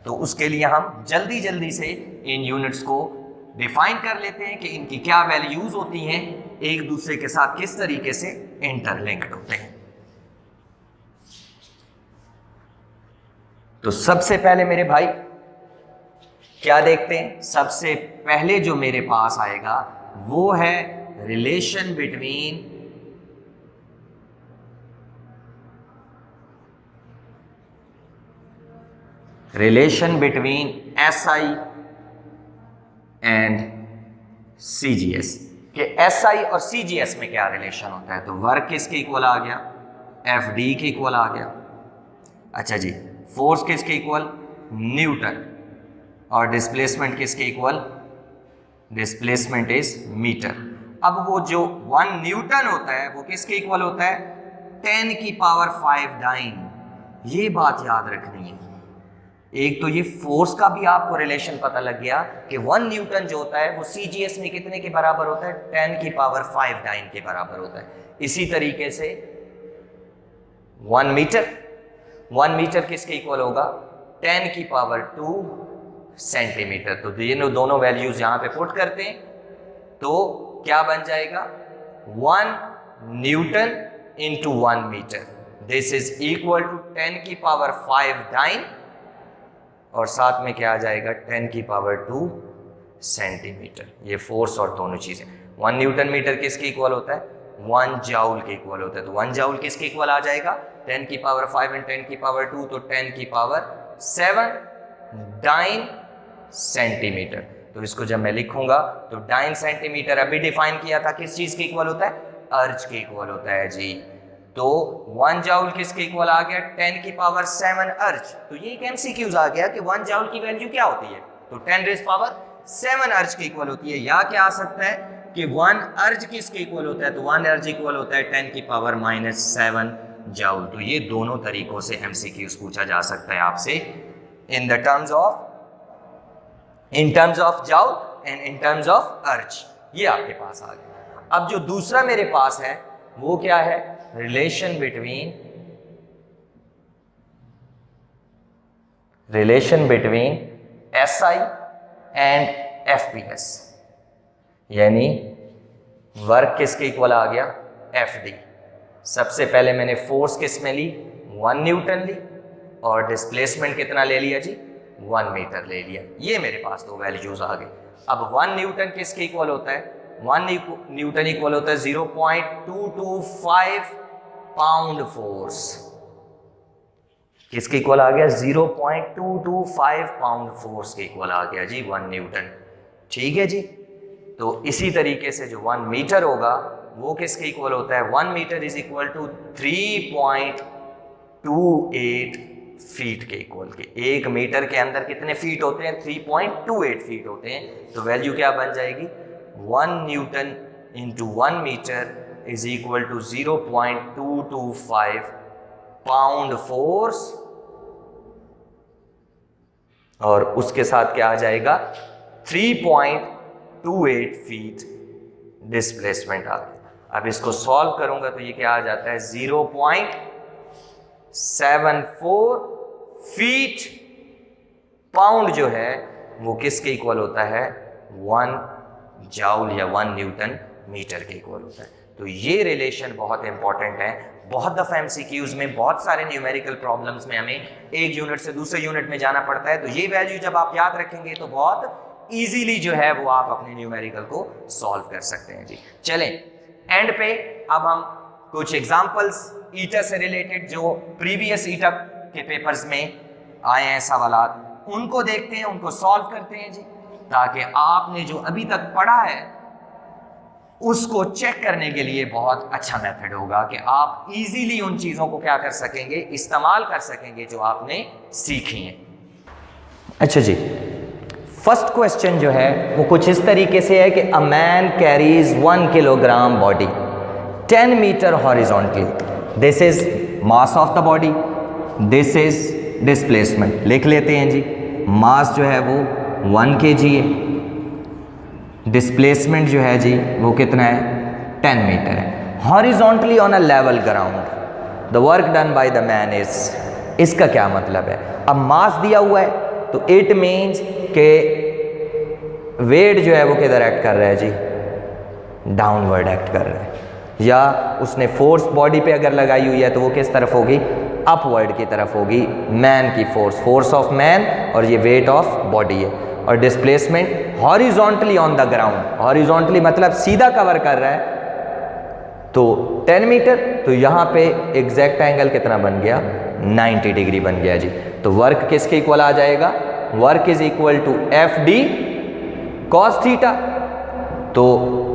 तो उसके लिए हम जल्दी जल्दी से इन यूनिट्स को डिफाइन कर लेते हैं कि इनकी क्या वैल्यूज होती हैं, एक दूसरे के साथ किस तरीके से इंटरलिंक्ड होते हैं। तो सबसे पहले मेरे भाई क्या देखते हैं? सबसे पहले जो मेरे पास आएगा वो है relation between SI and CGS। कि SI और CGS में क्या रिलेशन होता है? तो वर्क किसके इक्वल आ गया? FD के इक्वल आ गया। अच्छा जी, फोर्स किसके इक्वल? न्यूटन। और डिस्प्लेसमेंट किसके इक्वल? Displacement is metre. अब वो जो 1 न्यूटन होता है वो किसके इक्वल होता है? 10⁵ डाइन। ये बात याद रखनी है। एक तो ये फोर्स का भी आपको रिलेशन पता लग गया कि 1 न्यूटन जो होता है वो CGS में कितने के बराबर होता है, 10 की पावर 5 डाइन के बराबर होता है। इसी तरीके से 1 मीटर किसके इक्वल होगा, 10 की पावर 2 सेंटीमीटर। तो ये दोनों वैल्यूज यहां पे पुट करते हैं तो क्या बन जाएगा, 1 newton into 1 metre, this is equal to 10 की पावर 5 डाइन और साथ में क्या आ जाएगा 10 की पावर 2 सेंटीमीटर। ये फोर्स और दोनों चीजें। 1 न्यूटन मीटर किसके इक्वल होता है, 1 जाउल के इक्वल होता है। तो 1 जाउल किसके इक्वल आ जाएगा, 10 की पावर 5 एंड 10 की पावर 2, तो 10 की पावर 7 डाइन सेंटीमीटर। तो इसको जब मैं लिखूंगा तो डाइन सेंटीमीटर अभी डिफाइन किया था किस चीज के इक्वल होता है, अर्ज के इक्वल होता है जी। तो 1 जाउल किसके इक्वल आ गया, 10 की पावर 7 अर्ज। तो ये एक एमसीक्यूज आ गया कि 1 जाउल की वैल्यू क्या होती है, तो 10 रेज़ पावर 7 अर्ज के इक्वल होती है। या क्या आ सकता है कि 1 अर्ज किसके इक्वल होता है, तो 1 अर्ज इक्वल होता है 10 की पावर -7 जाउल। तो ये दोनों तरीकों से एमसीक्यूज पूछा जा सकता है आपसे in terms of joule and in terms of अर्ज। ये आपके पास आ गया। अब जो दूसरा मेरे पास है वो क्या है, relation between SI and FPS, यानी वर्क किसके इक्वल आ गया, FD। सबसे पहले मैंने फोर्स किस में ली, 1 न्यूटन ली और डिस्प्लेसमेंट कितना ले लिया जी, 1 मीटर ले लिया। ये मेरे पास दो वैल्यूज आ गई। अब 1 न्यूटन किसके इक्वल होता है, 1 न्यूटन इक्वल होता है 0.225 पाउंड फोर्स। किसके इक्वल आ गया, 0.225 पाउंड फोर्स के इक्वल आ गया जी 1 न्यूटन। ठीक है जी। तो इसी तरीके से जो 1 मीटर होगा वो किसके इक्वल होता है, 1 metre is equal to 3.28 feet के इक्वल के। 1 मीटर के अंदर कितने फीट होते हैं, 3.28 फीट होते हैं। तो वैल्यू क्या बन जाएगी, 1 newton into 1 metre is equal to 0.225 pound force और उसके साथ क्या आ जाएगा, 3.28 फीट डिस्प्लेसमेंट आ गया। अब इसको सॉल्व करूंगा तो ये क्या आ जाता है, 0.74 फीट पाउंड जो है वो किसके इक्वल होता है, 1 जाउल या 1 न्यूटन मीटर के इक्वल होता है। तो ये रिलेशन बहुत इंपॉर्टेंट है। बहुत दफा एमसीक्यूज में, बहुत सारे न्यूमेरिकल प्रॉब्लम्स में हमें एक यूनिट से दूसरे यूनिट में जाना पड़ता है। तो ये वैल्यू जब आप याद रखेंगे तो बहुत इजीली जो है वो आप अपने न्यूमेरिकल को सॉल्व कर सकते हैं जी। चलें एंड पे अब हम कुछ एग्जांपल्स ईटा से रिलेटेड जो प्रीवियस ईटा के पेपर्स में आए हैं सवालात, उनको देखते हैं, उनको सॉल्व करते हैं जी, ताकि आपने जो अभी तक पढ़ा है उसको चेक करने के लिए बहुत अच्छा मेथड होगा कि आप इजीली उन चीज़ों को क्या कर सकेंगे, इस्तेमाल कर सकेंगे जो आपने सीखी हैं। अच्छा जी, फर्स्ट क्वेश्चन जो है वो कुछ इस तरीके से है कि a man carries 1 kilogram body 10 metre horizontally, this is mass of the body, this is displacement. लिख लेते हैं जी, मास जो है वो 1 kg है, डिस्प्लेसमेंट जो है जी वो कितना है, 10 मीटर है। Horizontally on a level ground, the work done by the man is, इसका क्या मतलब है। अब मास दिया हुआ है तो इट मीन्स के वेट जो है वो किधर एक्ट कर रहा है जी, डाउनवर्ड एक्ट कर रहा है, या उसने फोर्स बॉडी पे अगर लगाई हुई है तो वो किस तरफ होगी, अपवर्ड की तरफ होगी। मैन की फोर्स ऑफ मैन और ये वेट ऑफ बॉडी है। और displacement horizontally on the ground, horizontally मतलब सीधा कवर कर रहा है तो 10 मीटर, तो यहाँ पे एग्जैक्ट एंगल कितना बन गया, 90 डिग्री बन गया जी। तो वर्क किसके इक्वल आ जाएगा, work is equal to FD cos theta. तो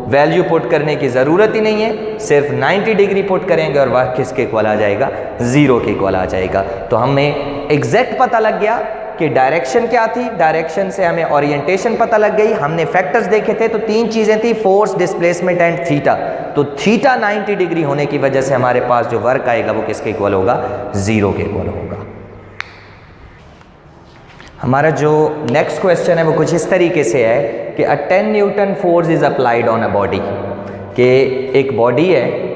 वैल्यू पुट करने की ज़रूरत ही नहीं है, सिर्फ 90 डिग्री पुट करेंगे और वर्क किसके इक्वल आ जाएगा, 0 के इक्वल आ जाएगा। तो हमें एग्जैक्ट पता लग गया कि डायरेक्शन क्या थी, डायरेक्शन से हमें ओरिएंटेशन पता लग गई। हमने फैक्टर्स देखे थे तो 3 चीज़ें थी, फोर्स, डिस्प्लेसमेंट एंड थीटा। तो थीटा 90 डिग्री होने की वजह से हमारे पास जो वर्क आएगा वो किसके इक्वल होगा, 0 के इक्वल होगा। हमारा जो नेक्स्ट क्वेश्चन है वो कुछ इस तरीके से है कि अ 10 Newton force is applied on a body, कि एक बॉडी है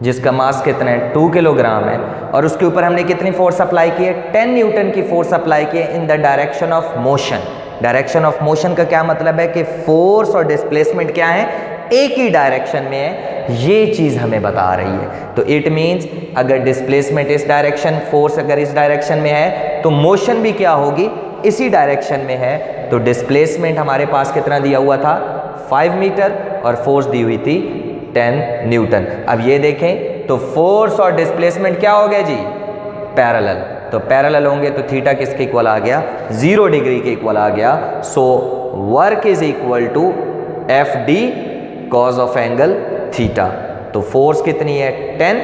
जिसका मास कितना है 2 किलोग्राम है और उसके ऊपर हमने कितनी फोर्स अप्लाई की है 10 न्यूटन की फोर्स अप्लाई की है इन the direction of motion. Direction of motion का क्या मतलब है कि फोर्स और डिस्प्लेसमेंट क्या है, एक ही डायरेक्शन में है, ये चीज हमें बता रही है। तो इट मींस अगर डिस्प्लेसमेंट इस डायरेक्शन, फोर्स अगर इस डायरेक्शन में है तो मोशन भी क्या होगी, इसी डायरेक्शन में है। तो डिस्प्लेसमेंट हमारे पास कितना दिया हुआ था 5 मीटर और फोर्स दी हुई थी 10 न्यूटन। अब ये देखें तो फोर्स और डिस्प्लेसमेंट क्या हो गया जी, पैरेलल। तो पैरेलल होंगे तो थीटा किसके इक्वल आ गया, 0 डिग्री के इक्वल आ गया। So work is equal to F D cos of angle theta. तो फोर्स कितनी है 10,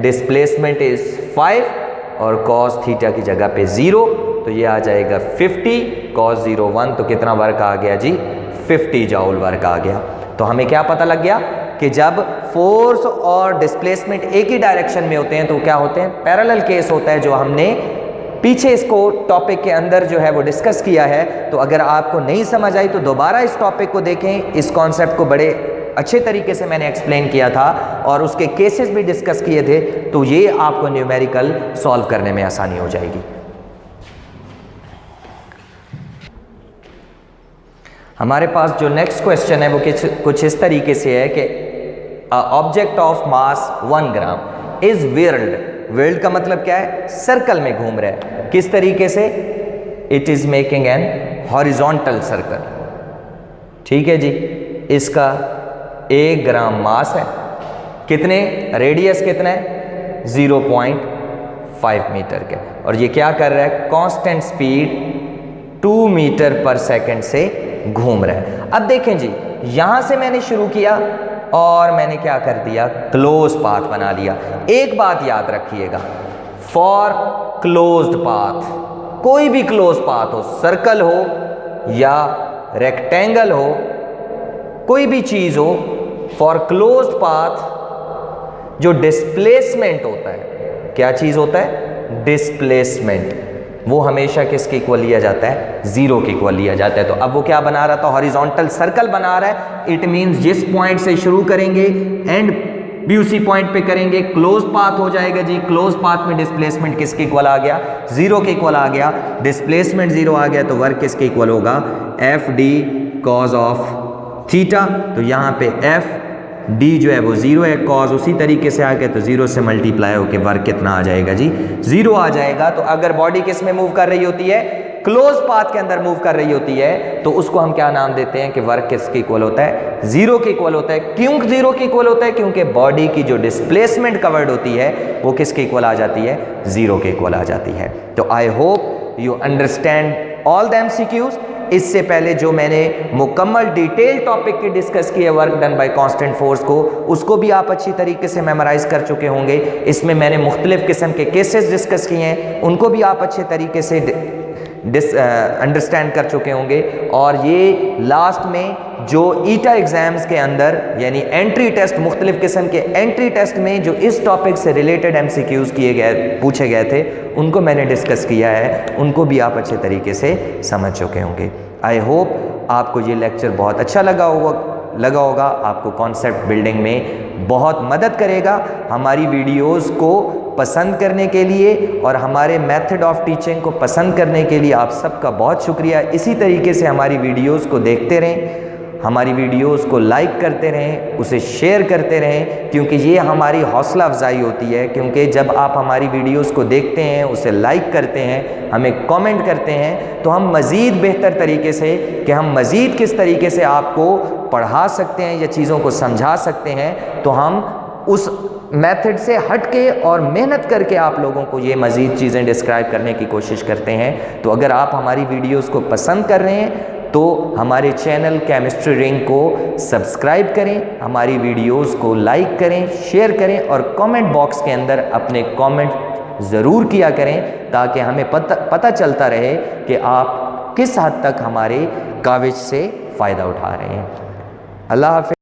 डिस्प्लेसमेंट इज 5 और कॉस थीटा की जगह पे 0, तो ये आ जाएगा 50 कॉस 0 1, तो कितना वर्क आ गया जी 50 जॉउल वर्क आ गया। तो हमें क्या पता लग गया कि जब फोर्स और डिस्प्लेसमेंट एक ही डायरेक्शन में होते हैं तो क्या होते हैं, पैरेलल केस होता है, जो हमने पीछे इसको टॉपिक के अंदर जो है वो डिस्कस किया है। तो अगर आपको नहीं समझ आई तो दोबारा इस टॉपिक को देखें, इस कॉन्सेप्ट को बड़े अच्छे तरीके से मैंने एक्सप्लेन किया था और उसके केसेस भी डिस्कस किए थे, तो ये आपको न्यूमेरिकल सॉल्व करने में आसानी हो जाएगी। हमारे पास जो नेक्स्ट क्वेश्चन है वो कुछ इस तरीके से है कि object of mass 1 gram is whirled. Whirled का मतलब क्या है, सर्कल में घूम रहा है। किस तरीके से, it is making an horizontal circle. ठीक है जी, इसका 1 ग्राम मास है, कितने, रेडियस कितना है 0.5 मीटर के, और ये क्या कर रहा है, कांस्टेंट स्पीड 2 मीटर पर सेकंड से घूम रहा है। अब देखें जी, यहां से मैंने शुरू किया और मैंने क्या कर दिया, क्लोज पाथ बना लिया। एक बात याद रखिएगा, फॉर क्लोज्ड पाथ, कोई भी क्लोज पाथ हो, सर्कल हो या रेक्टेंगल हो, कोई भी चीज हो, फॉर क्लोज्ड पाथ जो डिस्प्लेसमेंट होता है, क्या चीज होता है, डिस्प्लेसमेंट, वो हमेशा किसके इक्वल लिया जाता है, 0 के इक्वल लिया जाता है। तो अब वो क्या बना रहा था, हॉरिजॉन्टल सर्कल बना रहा है। इट मींस जिस पॉइंट से शुरू करेंगे एंड भी उसी पॉइंट पे करेंगे, क्लोज पाथ हो जाएगा जी। क्लोज पाथ में डिस्प्लेसमेंट किसके इक्वल आ गया, 0 के इक्वल आ गया। डिस्प्लेसमेंट 0 आ गया तो वर्क किसके इक्वल होगा, F D cos of theta. तो यहाँ पे एफ डी जो है वो 0 है, कॉज उसी तरीके से आ गया तो 0 से मल्टीप्लाई होकर वर्क कितना आ जाएगा जी, 0 आ जाएगा। तो अगर बॉडी किस में मूव कर रही होती है, क्लोज पाथ के अंदर मूव कर रही होती है, तो उसको हम क्या नाम देते हैं कि वर्क किसके इक्वल होता है, 0 के इक्वल होता है। क्यों 0 के इक्वल होता है, क्योंकि बॉडी की जो डिस्प्लेसमेंट कवर्ड होती है वो किसके इक्वल आ जाती है, 0 के इक्वल आ जाती है। तो I hope you understand all the MCQs. इससे पहले जो मैंने मुकम्मल डिटेल टॉपिक की डिस्कस की है work done by constant force को, उसको भी आप अच्छी तरीके से मेमोराइज कर चुके होंगे। इसमें मैंने मुख्तलिफ किस्म के केसेस डिस्कस किए हैं, उनको भी आप अच्छे तरीके से अंडरस्टैंड कर चुके होंगे। और ये लास्ट में जो ईटा एग्जाम्स के अंदर यानी एंट्री टेस्ट, मुख्तलिफ किस्म के एंट्री टेस्ट में जो इस टॉपिक से रिलेटेड एमसीक्यूज पूछे गए थे, उनको मैंने डिस्कस किया है, उनको भी आप अच्छे तरीके से समझ चुके होंगे। आई होप आपको ये लेक्चर बहुत अच्छा लगा होगा, आपको कॉन्सेप्ट बिल्डिंग में बहुत मदद करेगा। हमारी वीडियोस को पसंद करने के लिए और हमारे मेथड ऑफ टीचिंग को पसंद करने के लिए आप सबका बहुत शुक्रिया। इसी तरीके से हमारी वीडियोस को देखते रहें, हमारी वीडियोस को लाइक करते रहें, उसे शेयर करते रहें, क्योंकि ये हमारी हौसला अफजाई होती है। क्योंकि जब आप हमारी वीडियोस को देखते हैं, उसे लाइक करते हैं, हमें कमेंट करते हैं, तो हम मज़ीद बेहतर तरीके से कि हम मज़ीद किस तरीके से आपको पढ़ा सकते हैं या चीज़ों को समझा सकते हैं, तो हम उस मेथड से हट के और मेहनत करके आप लोगों को ये मज़ीद चीज़ें डिस्क्राइब करने की कोशिश करते हैं। तो अगर आप हमारी वीडियोस को पसंद कर रहे हैं तो हमारे चैनल केमिस्ट्री रिंग को सब्सक्राइब करें, हमारी वीडियोस को लाइक करें, शेयर करें और कमेंट बॉक्स के अंदर अपने कमेंट ज़रूर किया करें, ताकि हमें पता चलता रहे कि आप किस हद तक हमारे काविश से फ़ायदा उठा रहे हैं। अल्लाह हाफ़िज़।